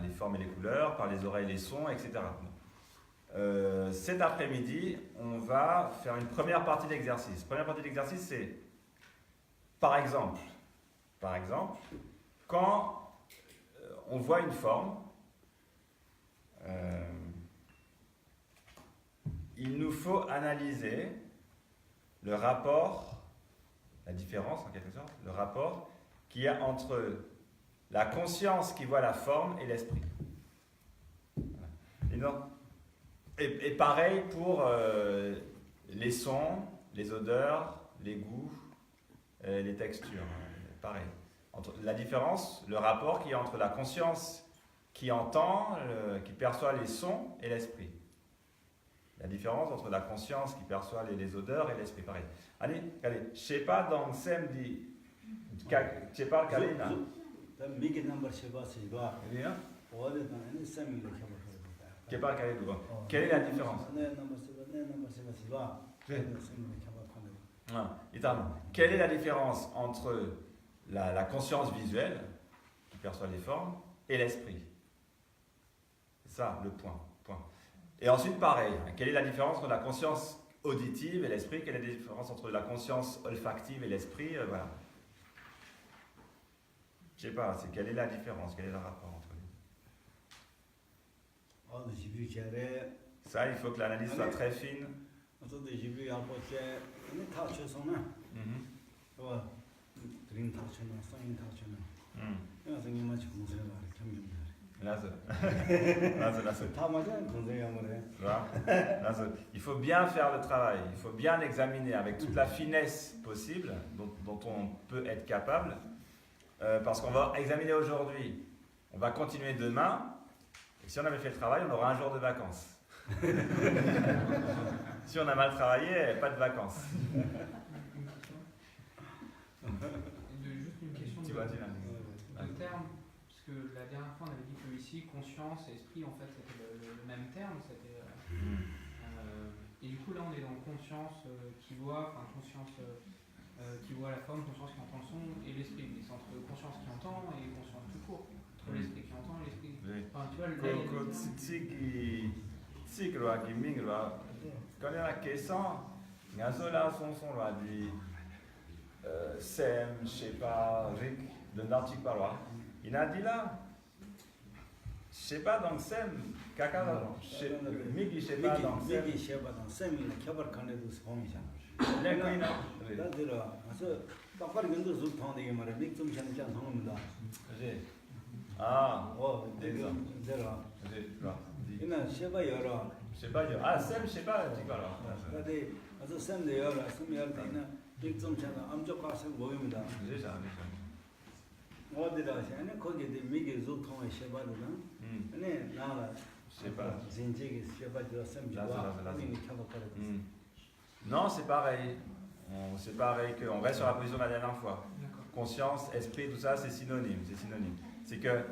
les formes et les couleurs, par les oreilles, les sons, etc. Cet après-midi, on va faire une première partie d'exercice. Première partie d'exercice, c'est, par exemple, quand on voit une forme, il nous faut analyser le rapport, la différence en quelque sorte, le rapport qu'il y a entre la conscience qui voit la forme et l'esprit. Et pareil pour les sons, les odeurs, les goûts, les textures. Pareil. La différence, le rapport qu'il y a entre la conscience qui entend, qui perçoit les sons et l'esprit. La différence entre la conscience qui perçoit les odeurs et l'esprit. Pareil. Allez, je sais pas dans Sem dit. Je sais pas, Kalina. Quelle est la différence? Quelle est la différence entre la conscience visuelle, qui perçoit les formes, et l'esprit? C'est ça, le point. Et ensuite, pareil, quelle est la différence entre la conscience auditive et l'esprit? Quelle est la différence entre la conscience olfactive et l'esprit? Voilà. Je sais pas, quelle est la différence? Quel est le rapport entre les deux? Ça, il faut que l'analyse soit très fine. Il faut bien faire le travail, il faut bien l'examiner avec toute la finesse possible dont on peut être capable, parce qu'on va examiner aujourd'hui, on va continuer demain, et si on avait fait le travail, on aura un jour de vacances. Si on a mal travaillé, pas de vacances.
Juste une question de terme, parce que la dernière fois on avait dit que ici, conscience et esprit, en fait, c'était le même terme. Et du coup, là, on est dans conscience qui voit la forme, conscience qui entend le son et l'esprit. Mais c'est entre conscience qui entend et conscience tout court. Entre l'esprit qui entend et l'esprit. Enfin, tu vois, là,
quand il y a la question, il y a cela, son dit Sem, je sais pas, Rick, de Nartik Parwa. Il a dit là, je sais pas dans Sem, Kaka, Miki, je sais pas dans Sem.
Miki, je sais pas dans Sem, il a Kabar Kanedu Somisha. 이나 쉐바 열어.
Je sais pas, ah, Sem, je sais pas, dis quoi alors?
근데 아주 샘데 열어. 샘 열 때는 빅좀 차다. 암적 가서 모입니다.
Déjà, déjà.
어디다 하시네? 거기에 미게 조통의 쉐바도나. 네, 나라.
Je sais pas.
진지게 쉐바도 샘
Là,
좋아.
là.
우리는 켜버려.
Non, c'est pareil. C'est pareil qu'on reste sur la position de la dernière fois.
D'accord.
Conscience, esprit, tout ça, c'est synonyme. C'est que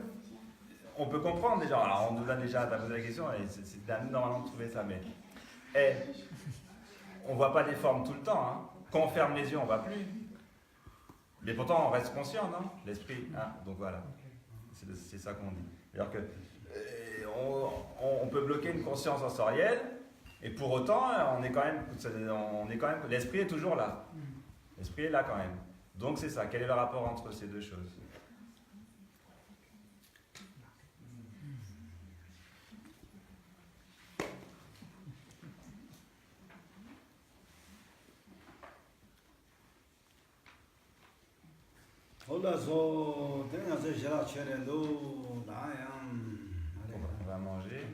on peut comprendre déjà. Alors, on nous a déjà posé la question, et c'est à nous normalement de trouver ça, mais on voit pas des formes tout le temps. Hein. Quand on ferme les yeux, on voit plus. Mais pourtant, on reste conscient, non? L'esprit. Hein. Donc voilà. C'est ça qu'on dit. C'est-à-dire que on peut bloquer une conscience sensorielle. Et pour autant, l'esprit est toujours là. L'esprit est là quand même. Donc c'est ça. Quel est le rapport entre ces deux choses?
올라서 대나서 제라 체레도 나양.
On va manger.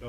저